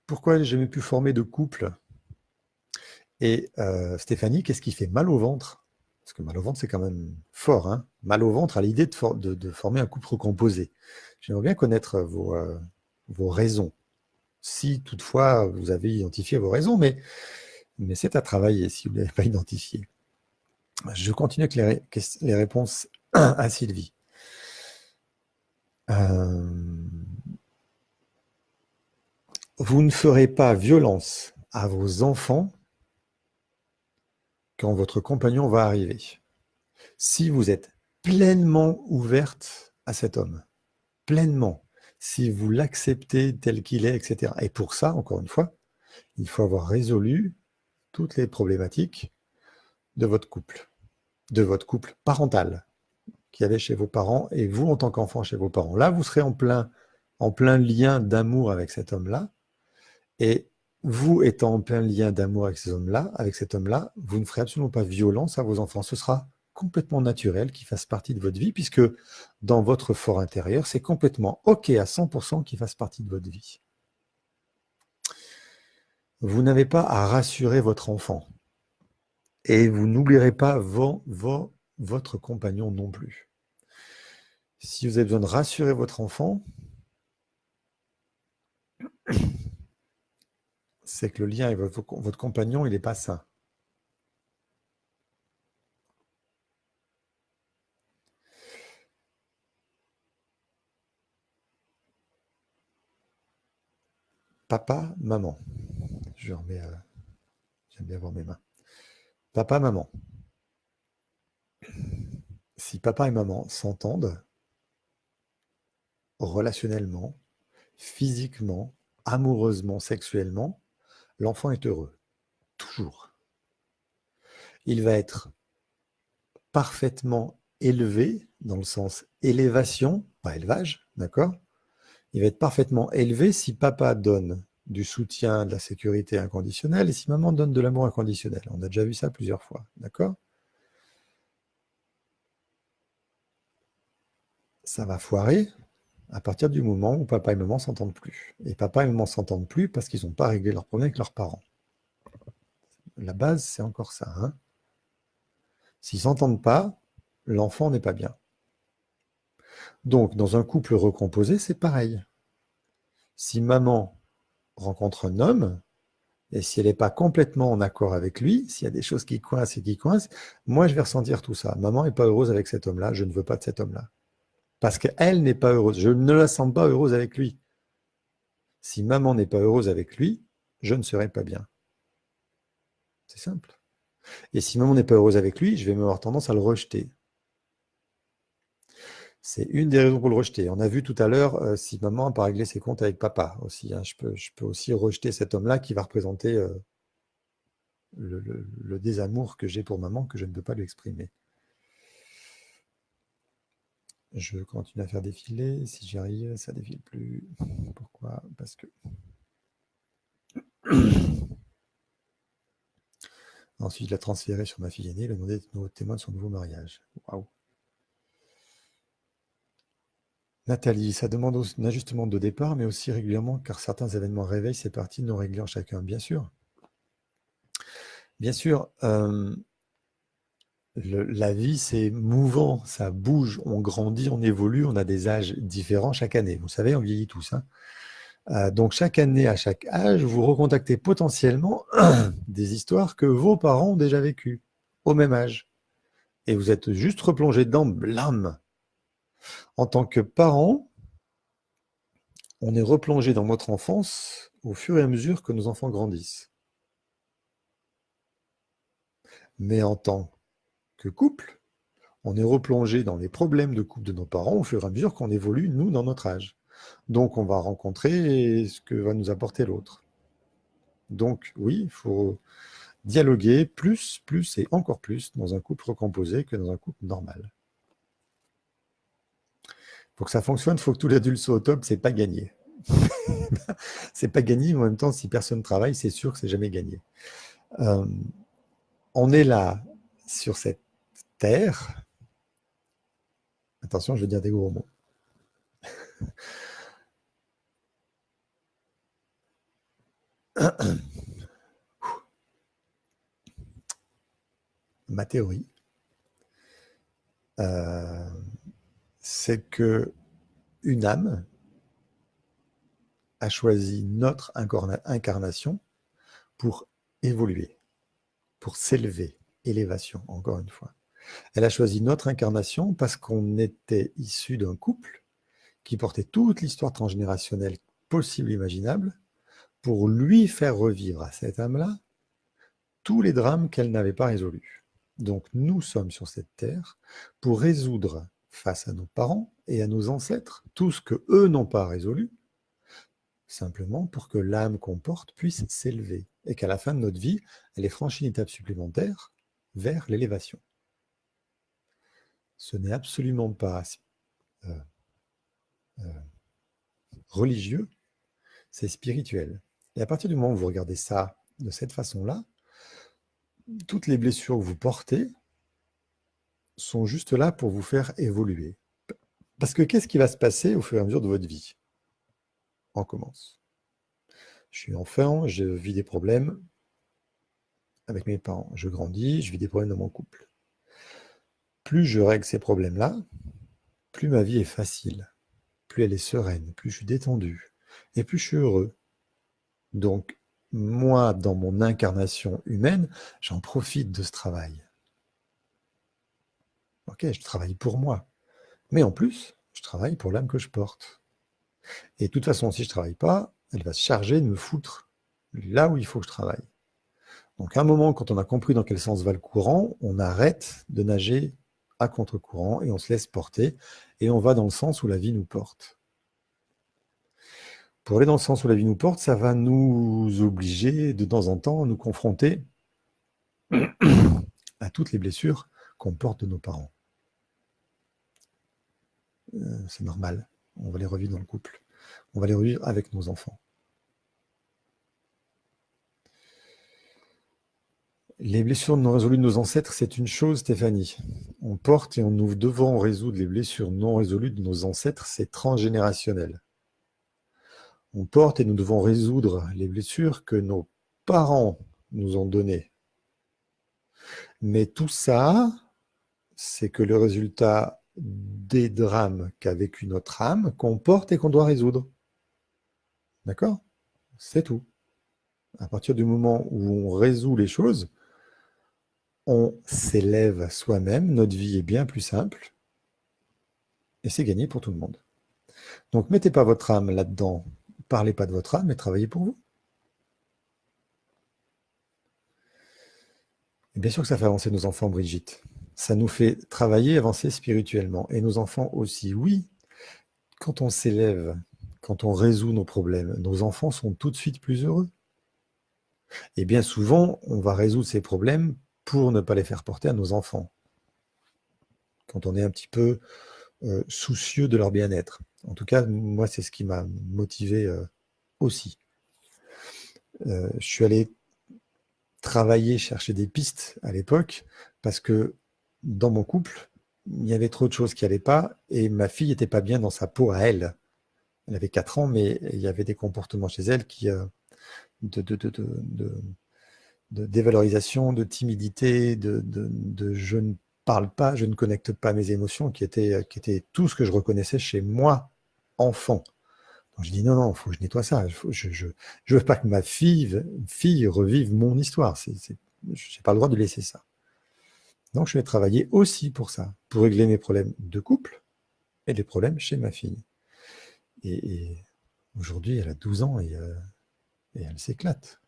pourquoi j'ai jamais pu former de couple? Et Stéphanie, qu'est-ce qui fait mal au ventre? Parce que mal au ventre, c'est quand même fort, hein. Mal au ventre à l'idée de former un couple recomposé. J'aimerais bien connaître vos raisons. Si toutefois vous avez identifié vos raisons, mais c'est à travailler si vous ne l'avez pas identifié. Je continue avec les réponses à Sylvie. Vous ne ferez pas violence à vos enfants quand votre compagnon va arriver. Si vous êtes pleinement ouverte à cet homme, pleinement, si vous l'acceptez tel qu'il est, etc. Et pour ça, encore une fois, il faut avoir résolu toutes les problématiques de votre couple parental qu'il y avait chez vos parents et vous en tant qu'enfant chez vos parents. Là, vous serez en plein lien d'amour avec cet homme-là. Et vous étant en plein lien d'amour avec cet homme-là, vous ne ferez absolument pas violence à vos enfants. Ce sera complètement naturel qu'il fasse partie de votre vie, puisque dans votre fort intérieur, c'est complètement OK à 100% qu'il fasse partie de votre vie. Vous n'avez pas à rassurer votre enfant. Et vous n'oublierez pas votre compagnon non plus. Si vous avez besoin de rassurer votre enfant, c'est que le lien avec votre compagnon, il n'est pas sain. Papa, maman. Je remets, j'aime bien voir mes mains. Papa, maman. Si papa et maman s'entendent relationnellement, physiquement, amoureusement, sexuellement, l'enfant est heureux. Toujours. Il va être parfaitement élevé, dans le sens élévation, pas élevage, d'accord? Il va être parfaitement élevé si papa donne du soutien, de la sécurité inconditionnelle et si maman donne de l'amour inconditionnel. On a déjà vu ça plusieurs fois, d'accord? Ça va foirer à partir du moment où papa et maman ne s'entendent plus. Et papa et maman ne s'entendent plus parce qu'ils n'ont pas réglé leurs problèmes avec leurs parents. La base, c'est encore ça, hein. S'ils ne s'entendent pas, l'enfant n'est pas bien. Donc, dans un couple recomposé, c'est pareil. Si maman rencontre un homme, et si elle n'est pas complètement en accord avec lui, s'il y a des choses qui coincent et qui coincent, moi, je vais ressentir tout ça. Maman n'est pas heureuse avec cet homme-là, je ne veux pas de cet homme-là. Parce qu'elle n'est pas heureuse. Je ne la sens pas heureuse avec lui. Si maman n'est pas heureuse avec lui, je ne serai pas bien. C'est simple. Et si maman n'est pas heureuse avec lui, je vais avoir tendance à le rejeter. C'est une des raisons pour le rejeter. On a vu tout à l'heure, si maman n'a pas réglé ses comptes avec papa aussi, hein, je peux aussi rejeter cet homme-là qui va représenter le désamour que j'ai pour maman, que je ne peux pas lui exprimer. Je continue à faire défiler. Si j'y arrive, ça défile plus. Pourquoi? Parce que... Ensuite, je l'ai transféré sur ma fille aînée, le demander d'être nouveau témoin de son nouveau mariage. Waouh! Nathalie, ça demande un ajustement de départ, mais aussi régulièrement, car certains événements réveillent ces parties non réglées en chacun. Bien sûr. Bien sûr, la vie, c'est mouvant, ça bouge, on grandit, on évolue, on a des âges différents chaque année. Vous savez, on vieillit tous, hein. Donc chaque année, à chaque âge, vous recontactez potentiellement des histoires que vos parents ont déjà vécues, au même âge. Et vous êtes juste replongé dedans, blam! En tant que parent, on est replongé dans notre enfance au fur et à mesure que nos enfants grandissent. Mais en tant que couple, on est replongé dans les problèmes de couple de nos parents au fur et à mesure qu'on évolue, nous, dans notre âge. Donc, on va rencontrer ce que va nous apporter l'autre. Donc, oui, il faut dialoguer plus et encore plus dans un couple recomposé que dans un couple normal. Pour que ça fonctionne, il faut que tous les adultes soient au top, c'est pas gagné. C'est pas gagné, mais en même temps, si personne travaille, c'est sûr que c'est jamais gagné. On est là, sur cette terre. Attention, je vais dire des gros mots. Ma théorie, c'est que une âme a choisi notre incarnation pour évoluer, pour s'élever, élévation, encore une fois. Elle a choisi notre incarnation parce qu'on était issu d'un couple qui portait toute l'histoire transgénérationnelle possible et imaginable pour lui faire revivre à cette âme-là tous les drames qu'elle n'avait pas résolus. Donc nous sommes sur cette terre pour résoudre face à nos parents et à nos ancêtres tout ce que eux n'ont pas résolu, simplement pour que l'âme qu'on porte puisse s'élever et qu'à la fin de notre vie, elle ait franchi une étape supplémentaire vers l'élévation. Ce n'est absolument pas religieux, c'est spirituel. Et à partir du moment où vous regardez ça de cette façon-là, toutes les blessures que vous portez sont juste là pour vous faire évoluer. Parce que qu'est-ce qui va se passer au fur et à mesure de votre vie? On commence. Je suis enfant, je vis des problèmes avec mes parents. Je grandis, je vis des problèmes dans mon couple. Plus je règle ces problèmes-là, plus ma vie est facile, plus elle est sereine, plus je suis détendu, et plus je suis heureux. Donc, moi, dans mon incarnation humaine, j'en profite de ce travail. Ok, je travaille pour moi. Mais en plus, je travaille pour l'âme que je porte. Et de toute façon, si je ne travaille pas, elle va se charger de me foutre là où il faut que je travaille. Donc à un moment, quand on a compris dans quel sens va le courant, on arrête de nager à contre-courant et on se laisse porter et on va dans le sens où la vie nous porte. Pour aller dans le sens où la vie nous porte, ça va nous obliger de temps en temps à nous confronter à toutes les blessures qu'on porte de nos parents. C'est normal, on va les revivre dans le couple. On va les revivre avec nos enfants. Les blessures non résolues de nos ancêtres, c'est une chose, Stéphanie. On porte et nous devons résoudre les blessures non résolues de nos ancêtres, c'est transgénérationnel. On porte et nous devons résoudre les blessures que nos parents nous ont données. Mais tout ça, c'est que le résultat des drames qu'a vécu notre âme, qu'on porte et qu'on doit résoudre. D'accord? C'est tout. À partir du moment où on résout les choses, on s'élève soi-même, notre vie est bien plus simple, et c'est gagné pour tout le monde. Donc mettez pas votre âme là-dedans, parlez pas de votre âme, mais travaillez pour vous. Et bien sûr que ça fait avancer nos enfants, Brigitte. Ça nous fait travailler, avancer spirituellement. Et nos enfants aussi, oui. Quand on s'élève, quand on résout nos problèmes, nos enfants sont tout de suite plus heureux. Et bien souvent, on va résoudre ces problèmes pour ne pas les faire porter à nos enfants. Quand on est un petit peu soucieux de leur bien-être. En tout cas, moi, c'est ce qui m'a motivé aussi. Je suis allé travailler, chercher des pistes à l'époque, parce que dans mon couple, il y avait trop de choses qui n'allaient pas, et ma fille n'était pas bien dans sa peau à elle. Elle avait 4 ans, mais il y avait des comportements chez elle qui de dévalorisation, de timidité, de je ne parle pas, je ne connecte pas mes émotions, qui étaient tout ce que je reconnaissais chez moi, enfant. Donc je dis non, il faut que je nettoie ça. Je veux pas que ma fille revive mon histoire. Je n'ai pas le droit de laisser ça. Donc je vais travailler aussi pour ça, pour régler mes problèmes de couple et les problèmes chez ma fille. Et aujourd'hui, elle a 12 ans et elle s'éclate.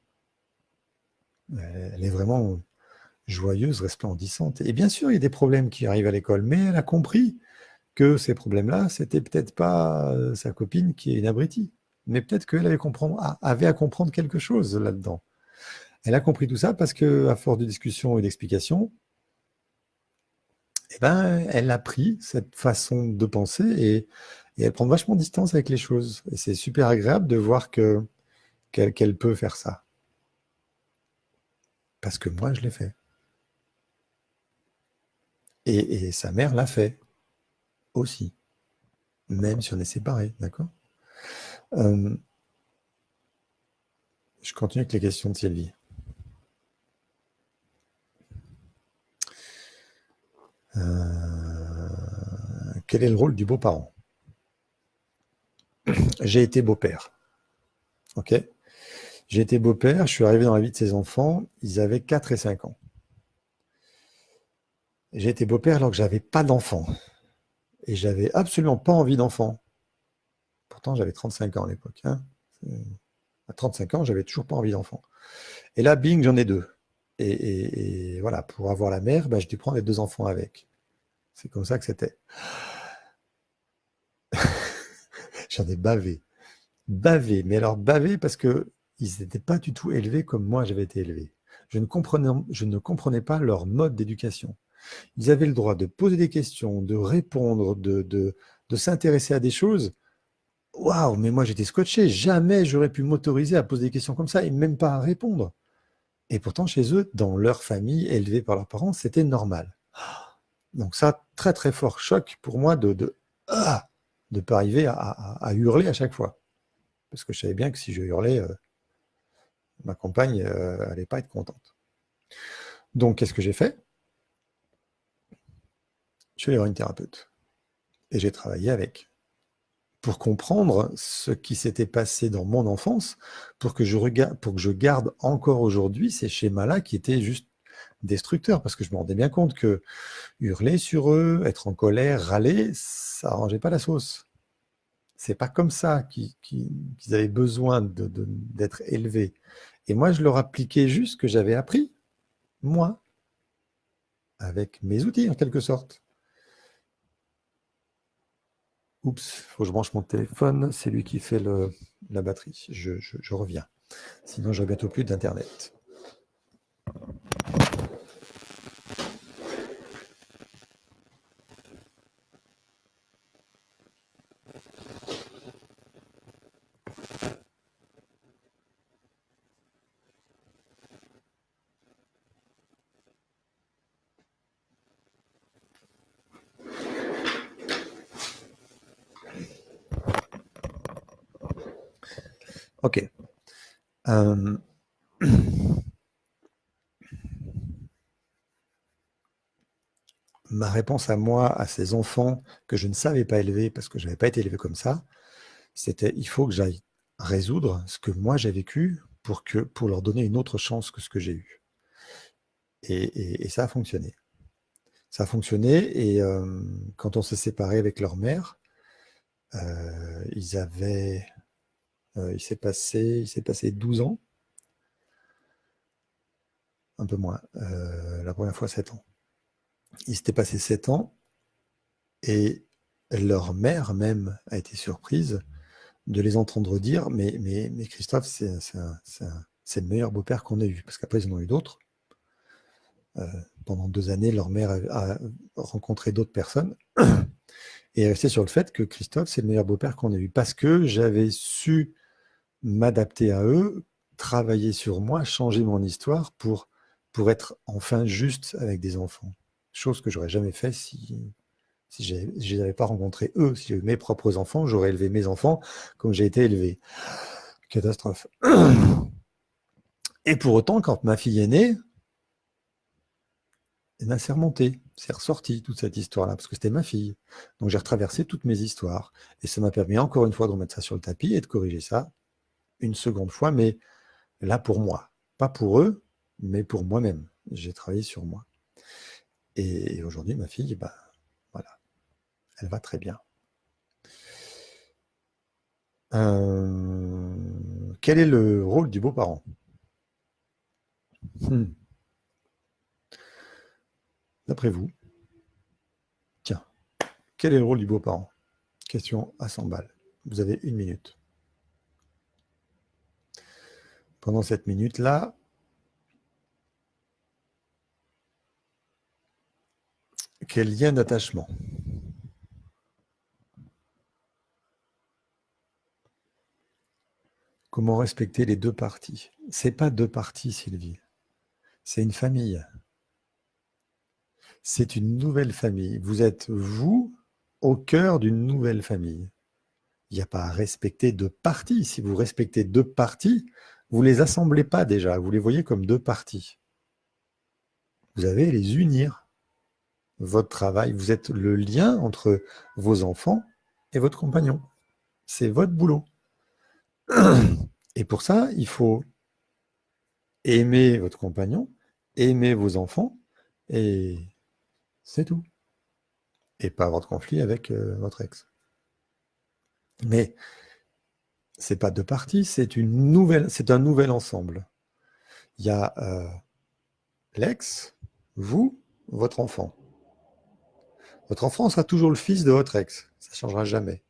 Elle est vraiment joyeuse, resplendissante. Et bien sûr, il y a des problèmes qui arrivent à l'école, mais elle a compris que ces problèmes-là, c'était peut-être pas sa copine qui est une abrutie, mais peut-être qu'elle avait à comprendre quelque chose là-dedans. Elle a compris tout ça parce qu'à force de discussions et d'explications, eh ben, elle a pris cette façon de penser et elle prend vachement de distance avec les choses. Et c'est super agréable de voir qu'elle peut faire ça. Parce que moi, je l'ai fait. Et sa mère l'a fait aussi, même si on est séparés, d'accord? Je continue avec les questions de Sylvie. Quel est le rôle du beau-parent? J'ai été beau-père. Ok. J'ai été beau-père, je suis arrivé dans la vie de ces enfants, ils avaient 4 et 5 ans. J'ai été beau-père alors que j'avais pas d'enfants. Et j'avais absolument pas envie d'enfants. Pourtant, j'avais 35 ans à l'époque. Hein. À 35 ans, j'avais toujours pas envie d'enfants. Et là, bing, j'en ai 2. Et voilà, pour avoir la mère, j'ai dû prendre les 2 enfants avec. C'est comme ça que c'était. J'en ai bavé. Bavé, mais alors bavé parce que ils n'étaient pas du tout élevés comme moi j'avais été élevé. Je ne comprenais pas leur mode d'éducation. Ils avaient le droit de poser des questions, de répondre, de s'intéresser à des choses. Waouh, mais moi j'étais scotché. Jamais j'aurais pu m'autoriser à poser des questions comme ça et même pas à répondre. Et pourtant, chez eux, dans leur famille, élevée par leurs parents, c'était normal. Donc ça, très très fort choc pour moi de pas arriver à hurler à chaque fois. Parce que je savais bien que si je hurlais, ma compagne allait pas être contente. Donc, qu'est-ce que j'ai fait? Je suis allé voir une thérapeute. Et j'ai travaillé avec. Pour comprendre ce qui s'était passé dans mon enfance, pour que je garde encore aujourd'hui ces schémas-là qui étaient juste destructeurs. Parce que je me rendais bien compte que hurler sur eux, être en colère, râler, ça arrangeait pas la sauce. C'est pas comme ça qu'ils avaient besoin d'être élevés. Et moi, je leur appliquais juste ce que j'avais appris, moi, avec mes outils en quelque sorte. Oups, il faut que je branche mon téléphone, c'est lui qui fait la batterie. Je reviens. Sinon, j'aurai bientôt plus d'internet. Ok. Ma réponse à moi, à ces enfants que je ne savais pas élever parce que je n'avais pas été élevé comme ça, c'était il faut que j'aille résoudre ce que moi j'ai vécu pour leur donner une autre chance que ce que j'ai eu. Et ça a fonctionné. Ça a fonctionné et quand on s'est séparés avec leur mère, il s'est passé 12 ans, un peu moins, la première fois 7 ans. Il s'était passé 7 ans et leur mère même a été surprise de les entendre dire mais Christophe, c'est le meilleur beau-père qu'on ait eu. Parce qu'après, ils en ont eu d'autres. Pendant 2 années, leur mère a rencontré d'autres personnes et est restée sur le fait que Christophe, c'est le meilleur beau-père qu'on ait eu. Parce que j'avais su m'adapter à eux, travailler sur moi, changer mon histoire pour être enfin juste avec des enfants. Chose que j'aurais jamais fait si je ne les avais pas rencontrés eux. Si j'avais eu mes propres enfants, j'aurais élevé mes enfants comme j'ai été élevé. Catastrophe. Et pour autant, quand ma fille est née, c'est remonté, c'est ressorti toute cette histoire-là, parce que c'était ma fille. Donc j'ai retraversé toutes mes histoires. Et ça m'a permis encore une fois de remettre ça sur le tapis et de corriger ça une seconde fois, mais là pour moi. Pas pour eux, mais pour moi-même. J'ai travaillé sur moi. Et aujourd'hui, ma fille, voilà, elle va très bien. Quel est le rôle du beau-parent? D'après vous, tiens, quel est le rôle du beau-parent? Question à 100 balles. Vous avez 1 minute. Pendant cette minute-là, quel lien d'attachement? Comment respecter les 2 parties? C'est pas 2 parties, Sylvie. C'est une famille. C'est une nouvelle famille. Vous êtes, vous, au cœur d'une nouvelle famille. Il n'y a pas à respecter 2 parties. Si vous respectez 2 parties, vous ne les assemblez pas déjà. Vous les voyez comme 2 parties. Vous avez à les unir. votre travail. Vous êtes le lien entre vos enfants et votre compagnon. C'est votre boulot. Et pour ça, il faut aimer votre compagnon, aimer vos enfants, et c'est tout. Et pas avoir de conflit avec votre ex. Mais c'est pas deux parties, c'est un nouvel ensemble. Il y a l'ex, vous, votre enfant. Votre enfant sera toujours le fils de votre ex, ça ne changera jamais.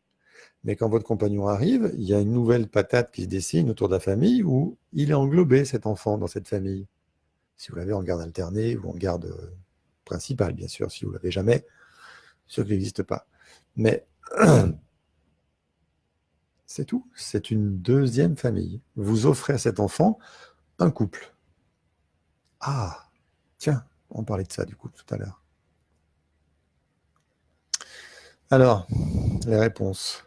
Mais quand votre compagnon arrive, il y a une nouvelle patate qui se dessine autour de la famille où il est englobé, cet enfant, dans cette famille. Si vous l'avez en garde alternée ou en garde principale, bien sûr. Si vous ne l'avez jamais, sûr qu'il n'existe pas. Mais c'est tout. C'est une deuxième famille. Vous offrez à cet enfant un couple. Ah, tiens, on parlait de ça du coup tout à l'heure. Alors, les réponses.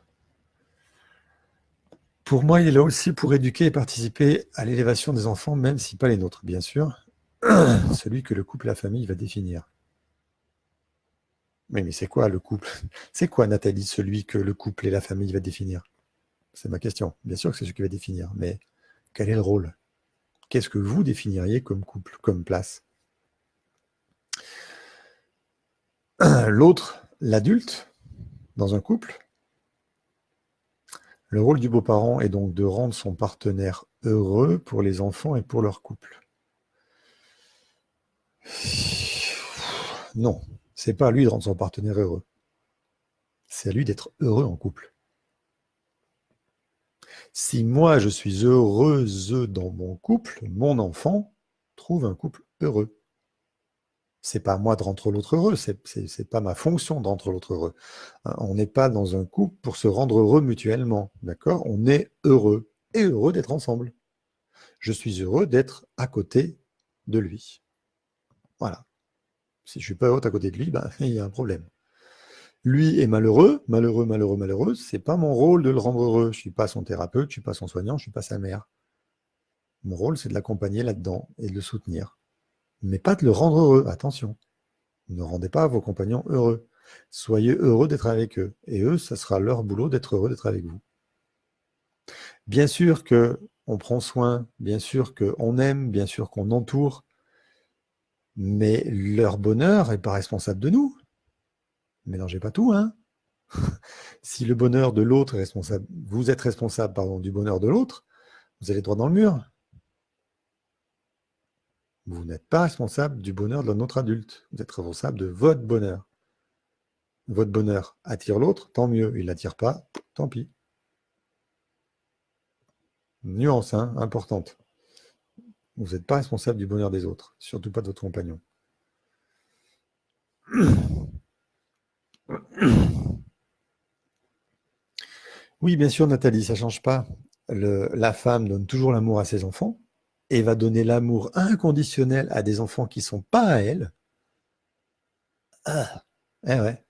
Pour moi, il est là aussi pour éduquer et participer à l'élévation des enfants, même si pas les nôtres, bien sûr. Celui que le couple et la famille va définir. Oui, mais c'est quoi le couple? C'est quoi, Nathalie, celui que le couple et la famille va définir? C'est ma question. Bien sûr que c'est ce qui va définir, mais quel est le rôle? Qu'est-ce que vous définiriez comme couple, comme place? L'autre, l'adulte, dans un couple, le rôle du beau-parent est donc de rendre son partenaire heureux pour les enfants et pour leur couple. Non, c'est pas à lui de rendre son partenaire heureux. C'est à lui d'être heureux en couple. Si moi je suis heureuse dans mon couple, mon enfant trouve un couple heureux. C'est pas à moi de rendre l'autre heureux, c'est pas ma fonction de rendre l'autre heureux. On n'est pas dans un couple pour se rendre heureux mutuellement, d'accord? On est heureux et heureux d'être ensemble. Je suis heureux d'être à côté de lui. Voilà. Si je suis pas heureux à côté de lui, ben, il y a un problème. Lui est malheureux, malheureux, c'est pas mon rôle de le rendre heureux. Je suis pas son thérapeute, je suis pas son soignant, je suis pas sa mère. Mon rôle, c'est de l'accompagner là-dedans et de le soutenir. Mais pas de le rendre heureux, attention. Ne rendez pas vos compagnons heureux. Soyez heureux d'être avec eux. Et eux, ça sera leur boulot d'être heureux d'être avec vous. Bien sûr qu'on prend soin, bien sûr qu'on aime, bien sûr qu'on entoure, mais leur bonheur n'est pas responsable de nous. Mélangez pas tout, hein. Si le bonheur de l'autre est responsable, vous êtes responsable, pardon, du bonheur de l'autre, vous allez droit dans le mur. Vous n'êtes pas responsable du bonheur d'un autre adulte. Vous êtes responsable de votre bonheur. Votre bonheur attire l'autre, tant mieux. Il ne l'attire pas, tant pis. Nuance, hein, importante. Vous n'êtes pas responsable du bonheur des autres, surtout pas de votre compagnon. Oui, bien sûr, Nathalie, ça ne change pas. La femme donne toujours l'amour à ses enfants et va donner l'amour inconditionnel à des enfants qui ne sont pas à elle. Ah, eh ouais,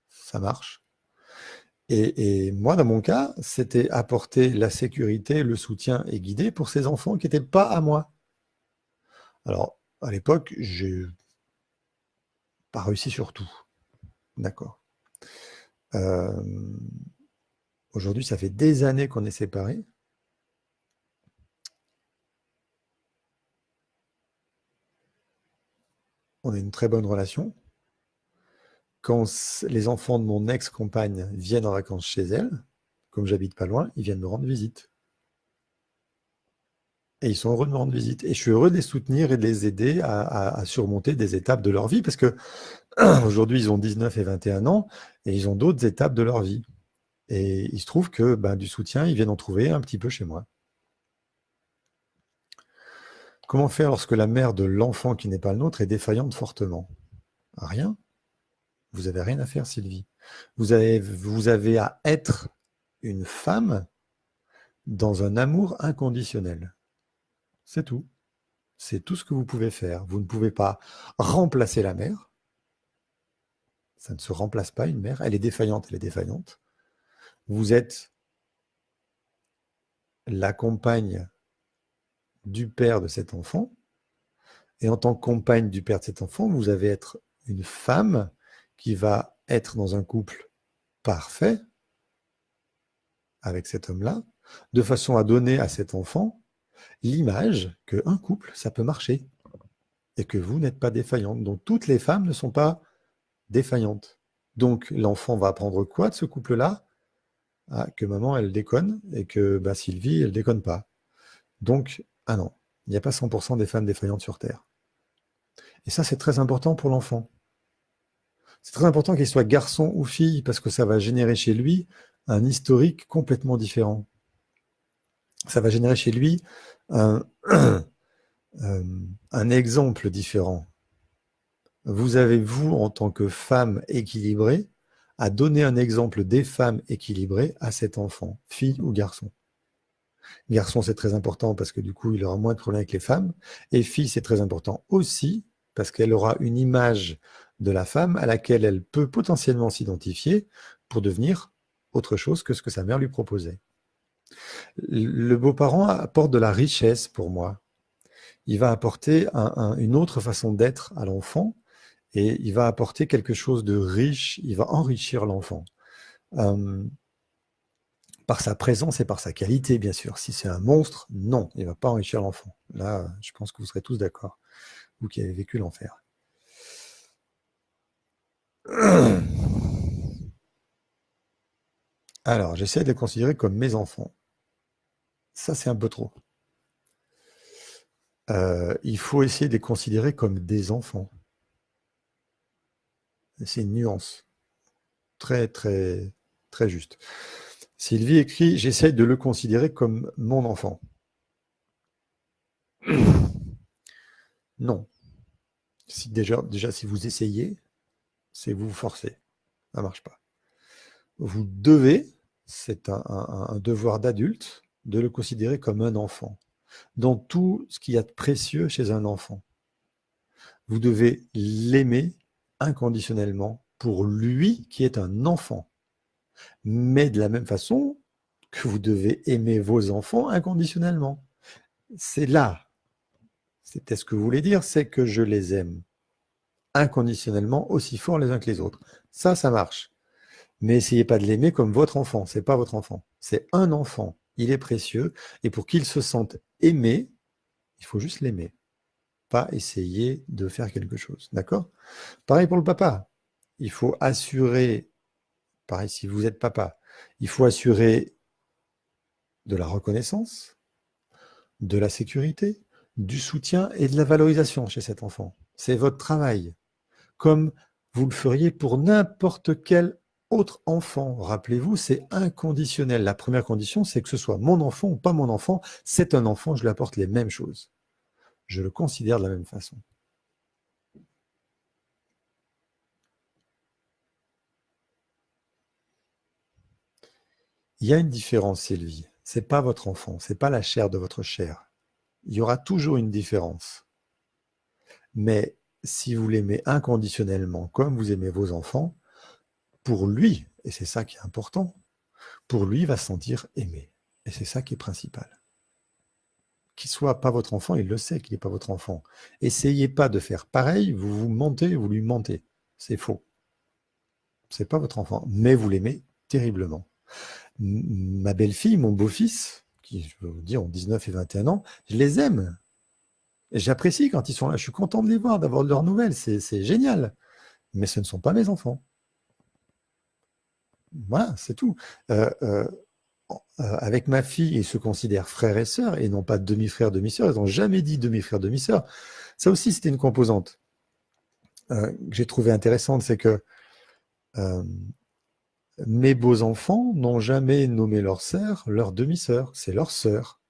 ça marche. Et moi, dans mon cas, c'était apporter la sécurité, le soutien et guider pour ces enfants qui n'étaient pas à moi. Alors, à l'époque, j'ai pas réussi sur tout. D'accord. Aujourd'hui, ça fait des années qu'on est séparés. On a une très bonne relation. Quand les enfants de mon ex-compagne viennent en vacances chez elle, comme j'habite pas loin, ils viennent me rendre visite. Et ils sont heureux de me rendre visite. Et je suis heureux de les soutenir et de les aider à surmonter des étapes de leur vie, parce que aujourd'hui, ils ont 19 et 21 ans, et ils ont d'autres étapes de leur vie. Et il se trouve que du soutien, ils viennent en trouver un petit peu chez moi. Comment faire lorsque la mère de l'enfant qui n'est pas le nôtre est défaillante fortement? Rien. Vous n'avez rien à faire, Sylvie. Vous avez à être une femme dans un amour inconditionnel. C'est tout. C'est tout ce que vous pouvez faire. Vous ne pouvez pas remplacer la mère. Ça ne se remplace pas, une mère. Elle est défaillante, elle est défaillante. Vous êtes la compagne du père de cet enfant. Et en tant que compagne du père de cet enfant, vous avez être une femme qui va être dans un couple parfait avec cet homme-là, de façon à donner à cet enfant l'image qu'un couple, ça peut marcher et que vous n'êtes pas défaillante. Donc, toutes les femmes ne sont pas défaillantes. Donc, l'enfant va apprendre quoi de ce couple-là? Que maman, elle déconne et que Sylvie, elle déconne pas. Donc, ah non, il n'y a pas 100% des femmes défaillantes sur Terre. Et ça, c'est très important pour l'enfant. C'est très important qu'il soit garçon ou fille, parce que ça va générer chez lui un historique complètement différent. Ça va générer chez lui un exemple différent. Vous avez, vous, en tant que femme équilibrée, à donner un exemple des femmes équilibrées à cet enfant, fille ou garçon. Garçon, c'est très important parce que du coup, il aura moins de problèmes avec les femmes. Et fille, c'est très important aussi parce qu'elle aura une image de la femme à laquelle elle peut potentiellement s'identifier pour devenir autre chose que ce que sa mère lui proposait. Le beau-parent apporte de la richesse pour moi. Il va apporter une autre façon d'être à l'enfant et il va apporter quelque chose de riche, il va enrichir l'enfant. Par sa présence et par sa qualité, bien sûr. Si c'est un monstre, non, il ne va pas enrichir l'enfant. Là, je pense que vous serez tous d'accord, vous qui avez vécu l'enfer. Alors, j'essaie de les considérer comme mes enfants. Ça, c'est un peu trop. Il faut essayer de les considérer comme des enfants. C'est une nuance très, très, très juste. Sylvie écrit « J'essaie de le considérer comme mon enfant ». Non. Déjà, si vous essayez, c'est vous forcer. Ça ne marche pas. Vous devez, c'est un devoir d'adulte, de le considérer comme un enfant. Dans tout ce qu'il y a de précieux chez un enfant. Vous devez l'aimer inconditionnellement pour lui qui est un enfant. Mais de la même façon que vous devez aimer vos enfants inconditionnellement. C'est là. C'était ce que vous voulez dire, c'est que je les aime inconditionnellement aussi fort les uns que les autres. Ça marche. Mais essayez pas de l'aimer comme votre enfant. C'est pas votre enfant. C'est un enfant. Il est précieux. Et pour qu'il se sente aimé, il faut juste l'aimer. Pas essayer de faire quelque chose. D'accord? Pareil pour le papa. Il faut assurer, pareil si vous êtes papa, il faut assurer de la reconnaissance, de la sécurité, du soutien et de la valorisation chez cet enfant. C'est votre travail. Comme vous le feriez pour n'importe quel autre enfant. Rappelez-vous, c'est inconditionnel. La première condition, c'est que ce soit mon enfant ou pas mon enfant. C'est un enfant, je lui apporte les mêmes choses. Je le considère de la même façon. Il y a une différence, Sylvie. Ce n'est pas votre enfant, ce n'est pas la chair de votre chair. Il y aura toujours une différence. Mais si vous l'aimez inconditionnellement, comme vous aimez vos enfants, pour lui, et c'est ça qui est important, pour lui, il va se sentir aimé. Et c'est ça qui est principal. Qu'il soit pas votre enfant, il le sait qu'il n'est pas votre enfant. Essayez pas de faire pareil, vous vous mentez, vous lui mentez. C'est faux. C'est pas votre enfant, mais vous l'aimez terriblement. Ma belle-fille, mon beau-fils, qui, je veux vous dire, ont 19 et 21 ans, je les aime. Et j'apprécie quand ils sont là. Je suis content de les voir, d'avoir de leurs nouvelles. C'est génial. Mais ce ne sont pas mes enfants. Voilà, c'est tout. Avec ma fille, ils se considèrent frères et sœurs et non pas demi-frères, demi-sœurs. Ils n'ont jamais dit demi-frères, demi-sœurs. Ça aussi, c'était une composante que j'ai trouvée intéressante, c'est que mes beaux-enfants n'ont jamais nommé leur sœur leur demi-sœur. C'est leur sœur.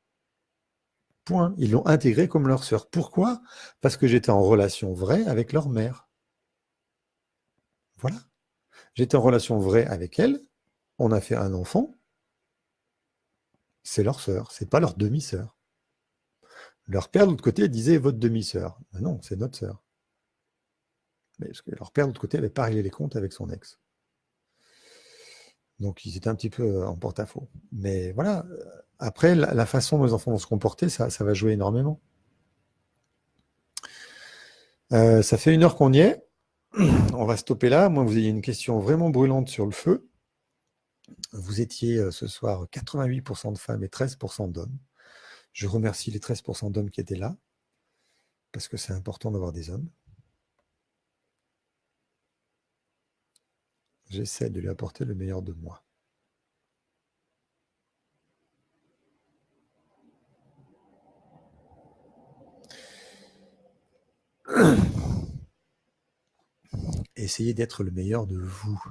Point. Ils l'ont intégrée comme leur sœur. Pourquoi? Parce que j'étais en relation vraie avec leur mère. Voilà. J'étais en relation vraie avec elle. On a fait un enfant. C'est leur sœur. C'est pas leur demi-sœur. Leur père, de l'autre côté, disait votre demi-sœur. Mais non, c'est notre sœur. Mais parce que leur père, de l'autre côté, n'avait pas réglé les comptes avec son ex. Donc, ils étaient un petit peu en porte-à-faux. Mais voilà. Après, la façon dont les enfants vont se comporter, ça va jouer énormément. Ça fait 1 heure qu'on y est. On va stopper là. Moi, vous ayez une question vraiment brûlante sur le feu. Vous étiez ce soir 88% de femmes et 13% d'hommes. Je remercie les 13% d'hommes qui étaient là, parce que c'est important d'avoir des hommes. J'essaie de lui apporter le meilleur de moi. Essayez d'être le meilleur de vous.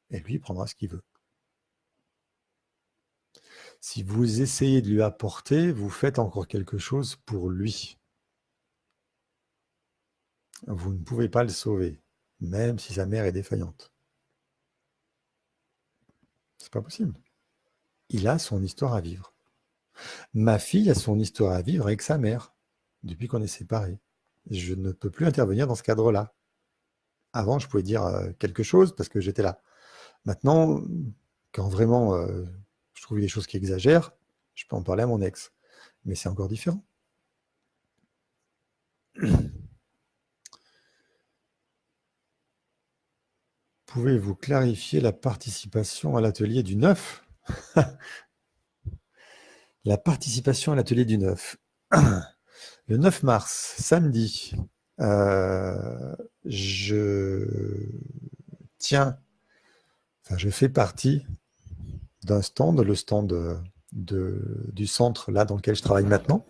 Et lui, il prendra ce qu'il veut. Si vous essayez de lui apporter, vous faites encore quelque chose pour lui. Vous ne pouvez pas le sauver, même si sa mère est défaillante. C'est pas possible. Il a son histoire à vivre. Ma fille a son histoire à vivre avec sa mère, depuis qu'on est séparés. Je ne peux plus intervenir dans ce cadre-là. Avant, je pouvais dire quelque chose parce que j'étais là. Maintenant, quand vraiment je trouve des choses qui exagèrent, je peux en parler à mon ex. Mais c'est encore différent. Pouvez-vous clarifier la participation à l'atelier du 9 ? La participation à l'atelier du 9. Le 9 mars, samedi, je fais partie d'un stand, le stand du centre là dans lequel je travaille maintenant,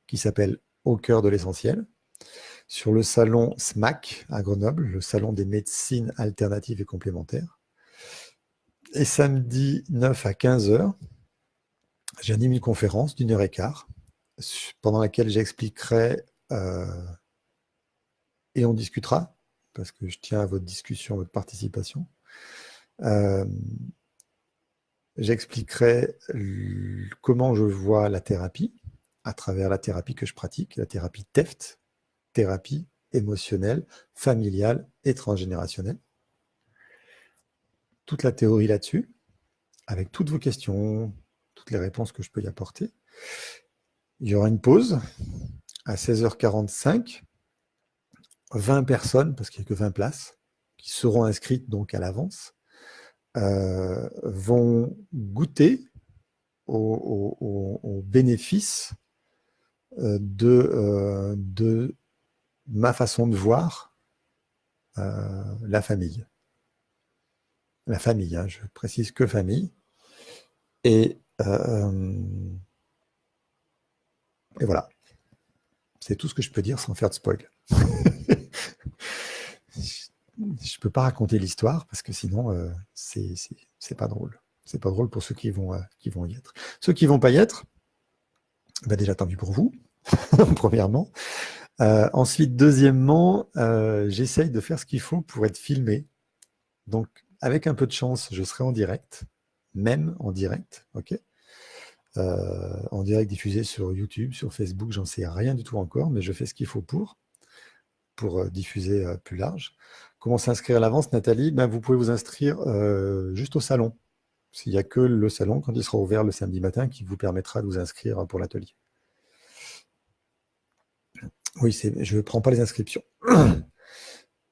qui s'appelle Au cœur de l'essentiel, sur le salon SMAC à Grenoble, le salon des médecines alternatives et complémentaires. Et samedi 9 à 15h, j'anime une conférence d'1h15 pendant laquelle j'expliquerai et on discutera, parce que je tiens à votre discussion, à votre participation. J'expliquerai comment je vois la thérapie, à travers la thérapie que je pratique, la thérapie TEFT, thérapie émotionnelle, familiale et transgénérationnelle. Toute la théorie là-dessus, avec toutes vos questions, toutes les réponses que je peux y apporter. Il y aura une pause à 16h45, 20 personnes, parce qu'il n'y a que 20 places, qui seront inscrites donc à l'avance, vont goûter aux bénéfices de ma façon de voir la famille. La famille, hein, je précise que famille. Et voilà. C'est tout ce que je peux dire sans faire de spoil. Je ne peux pas raconter l'histoire parce que sinon, c'est pas drôle. C'est pas drôle pour ceux qui vont y être. Ceux qui ne vont pas y être, bah déjà tant pis pour vous, premièrement. Ensuite, deuxièmement, j'essaye de faire ce qu'il faut pour être filmé. Donc, avec un peu de chance, je serai en direct, même en direct, ok, en direct diffusé sur YouTube, sur Facebook, j'en sais rien du tout encore, mais je fais ce qu'il faut pour diffuser plus large. Comment s'inscrire à l'avance, Nathalie ? Ben, vous pouvez vous inscrire juste au salon. Il n'y a que le salon, quand il sera ouvert le samedi matin, qui vous permettra de vous inscrire pour l'atelier. Oui, je ne prends pas les inscriptions.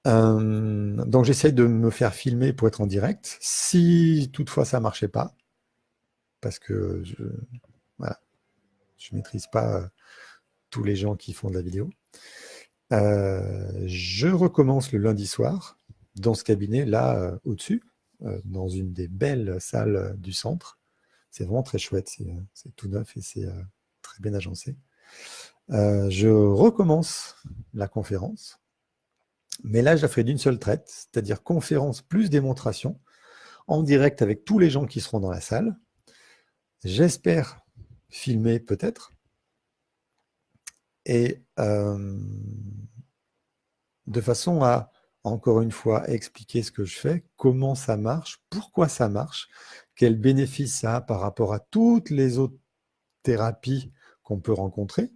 Donc, j'essaye de me faire filmer pour être en direct. Si toutefois ça ne marchait pas, parce que je ne maîtrise pas tous les gens qui font de la vidéo, je recommence le lundi soir dans ce cabinet là au-dessus, dans une des belles salles du centre. C'est vraiment très chouette, c'est tout neuf et c'est très bien agencé. Je recommence la conférence, mais là je la ferai d'une seule traite, c'est-à-dire conférence plus démonstration en direct avec tous les gens qui seront dans la salle. J'espère filmer peut-être, et de façon à, encore une fois, expliquer ce que je fais, comment ça marche, pourquoi ça marche, quel bénéfice ça a par rapport à toutes les autres thérapies qu'on peut rencontrer.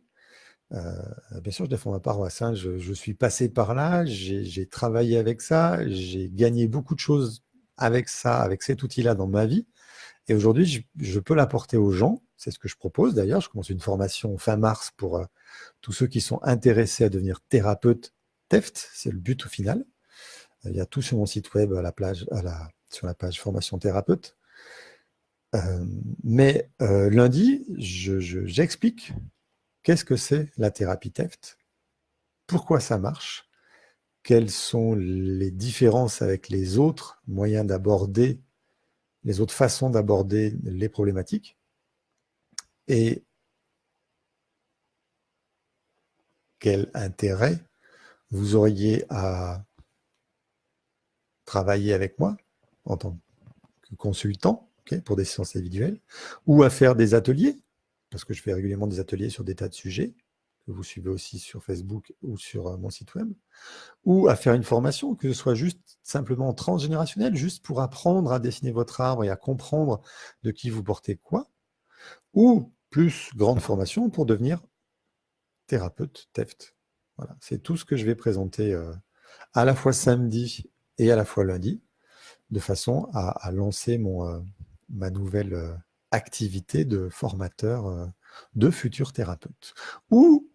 Bien sûr, je défends ma paroisse, hein. Je suis passé par là, j'ai travaillé avec ça, j'ai gagné beaucoup de choses avec ça, avec cet outil-là dans ma vie. Et aujourd'hui, je peux l'apporter aux gens. C'est ce que je propose d'ailleurs. Je commence une formation fin mars pour tous ceux qui sont intéressés à devenir thérapeutes TEFT, c'est le but au final. Il y a tout sur mon site web sur la page formation thérapeute. Mais lundi, j'explique qu'est-ce que c'est la thérapie TEFT, pourquoi ça marche, quelles sont les différences avec les autres moyens d'aborder, les autres façons d'aborder les problématiques, et quel intérêt vous auriez à travailler avec moi en tant que consultant, pour des séances individuelles, ou à faire des ateliers, parce que je fais régulièrement des ateliers sur des tas de sujets, que vous suivez aussi sur Facebook ou sur mon site web, ou à faire une formation, que ce soit juste simplement transgénérationnelle, juste pour apprendre à dessiner votre arbre et à comprendre de qui vous portez quoi, ou plus grande formation pour devenir thérapeute TEFT. Voilà, c'est tout ce que je vais présenter à la fois samedi et à la fois lundi, de façon à lancer ma nouvelle activité de formateur de futurs thérapeutes. Ou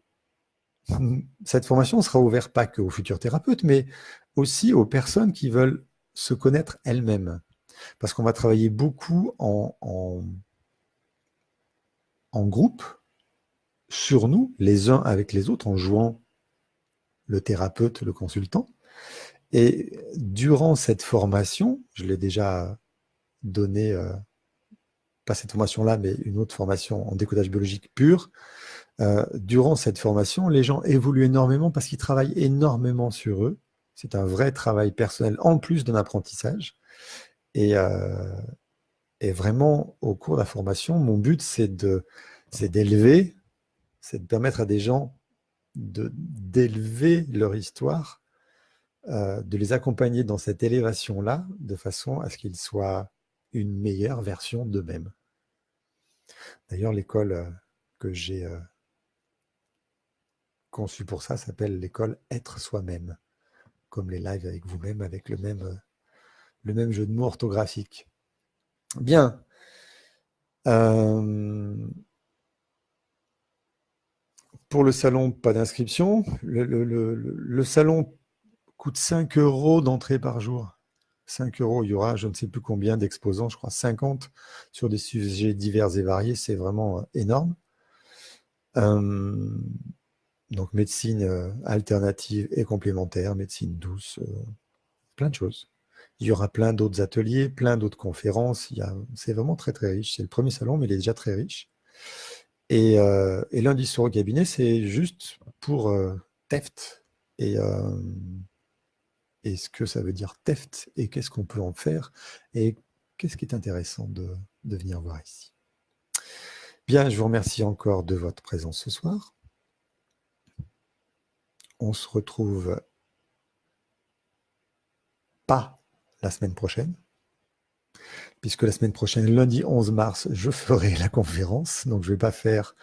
cette formation sera ouverte pas qu'aux futurs thérapeutes, mais aussi aux personnes qui veulent se connaître elles-mêmes. Parce qu'on va travailler beaucoup en groupe, sur nous, les uns avec les autres, en jouant le thérapeute, le consultant. Et durant cette formation, je l'ai déjà donné, pas cette formation-là, mais une autre formation en décodage biologique pur, durant cette formation, les gens évoluent énormément parce qu'ils travaillent énormément sur eux. C'est un vrai travail personnel en plus d'un apprentissage. Et vraiment, au cours de la formation, mon but, c'est d'élever, c'est de permettre à des gens d'élever leur histoire, de les accompagner dans cette élévation-là, de façon à ce qu'ils soient une meilleure version d'eux-mêmes. D'ailleurs, l'école que j'ai conçue pour ça s'appelle l'école Être Soi-même, comme les lives avec vous-même, avec le même jeu de mots orthographique. Bien. Pour le salon, pas d'inscription. Le salon coûte 5 € d'entrée par jour. 5 €, il y aura je ne sais plus combien d'exposants, je crois 50, sur des sujets divers et variés, c'est vraiment énorme. Donc médecine alternative et complémentaire, médecine douce, plein de choses. Il y aura plein d'autres ateliers, plein d'autres conférences, c'est vraiment très très riche. C'est le premier salon, mais il est déjà très riche. Et lundi soir au cabinet, c'est juste pour TEFT. Et ce que ça veut dire TEFT, et qu'est-ce qu'on peut en faire, et qu'est-ce qui est intéressant de venir voir ici. Bien, je vous remercie encore de votre présence ce soir. On se retrouve pas la semaine prochaine, puisque la semaine prochaine, lundi 11 mars, je ferai la conférence, donc je ne vais pas faire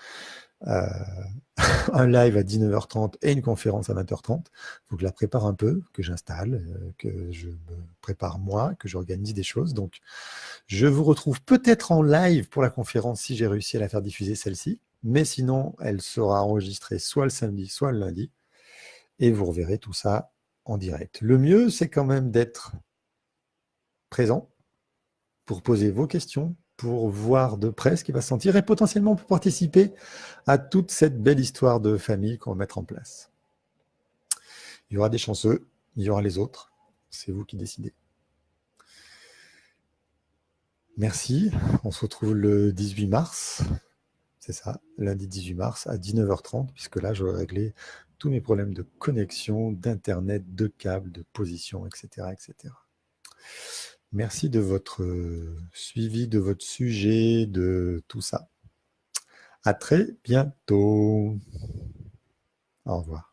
un live à 19h30 et une conférence à 20h30. Il faut que je la prépare un peu, que j'installe, que je me prépare moi, que j'organise des choses. Donc, je vous retrouve peut-être en live pour la conférence si j'ai réussi à la faire diffuser celle-ci. Mais sinon, elle sera enregistrée soit le samedi, soit le lundi. Et vous reverrez tout ça en direct. Le mieux, c'est quand même d'être présent pour poser vos questions, pour voir de près ce qui va se sentir et potentiellement pour participer à toute cette belle histoire de famille qu'on va mettre en place. Il y aura des chanceux, il y aura les autres. C'est vous qui décidez. Merci. On se retrouve le 18 mars. C'est ça, lundi 18 mars à 19h30, puisque là, j'aurai réglé tous mes problèmes de connexion, d'internet, de câbles, de position, etc., etc. Merci de votre suivi, de votre sujet, de tout ça. À très bientôt. Au revoir.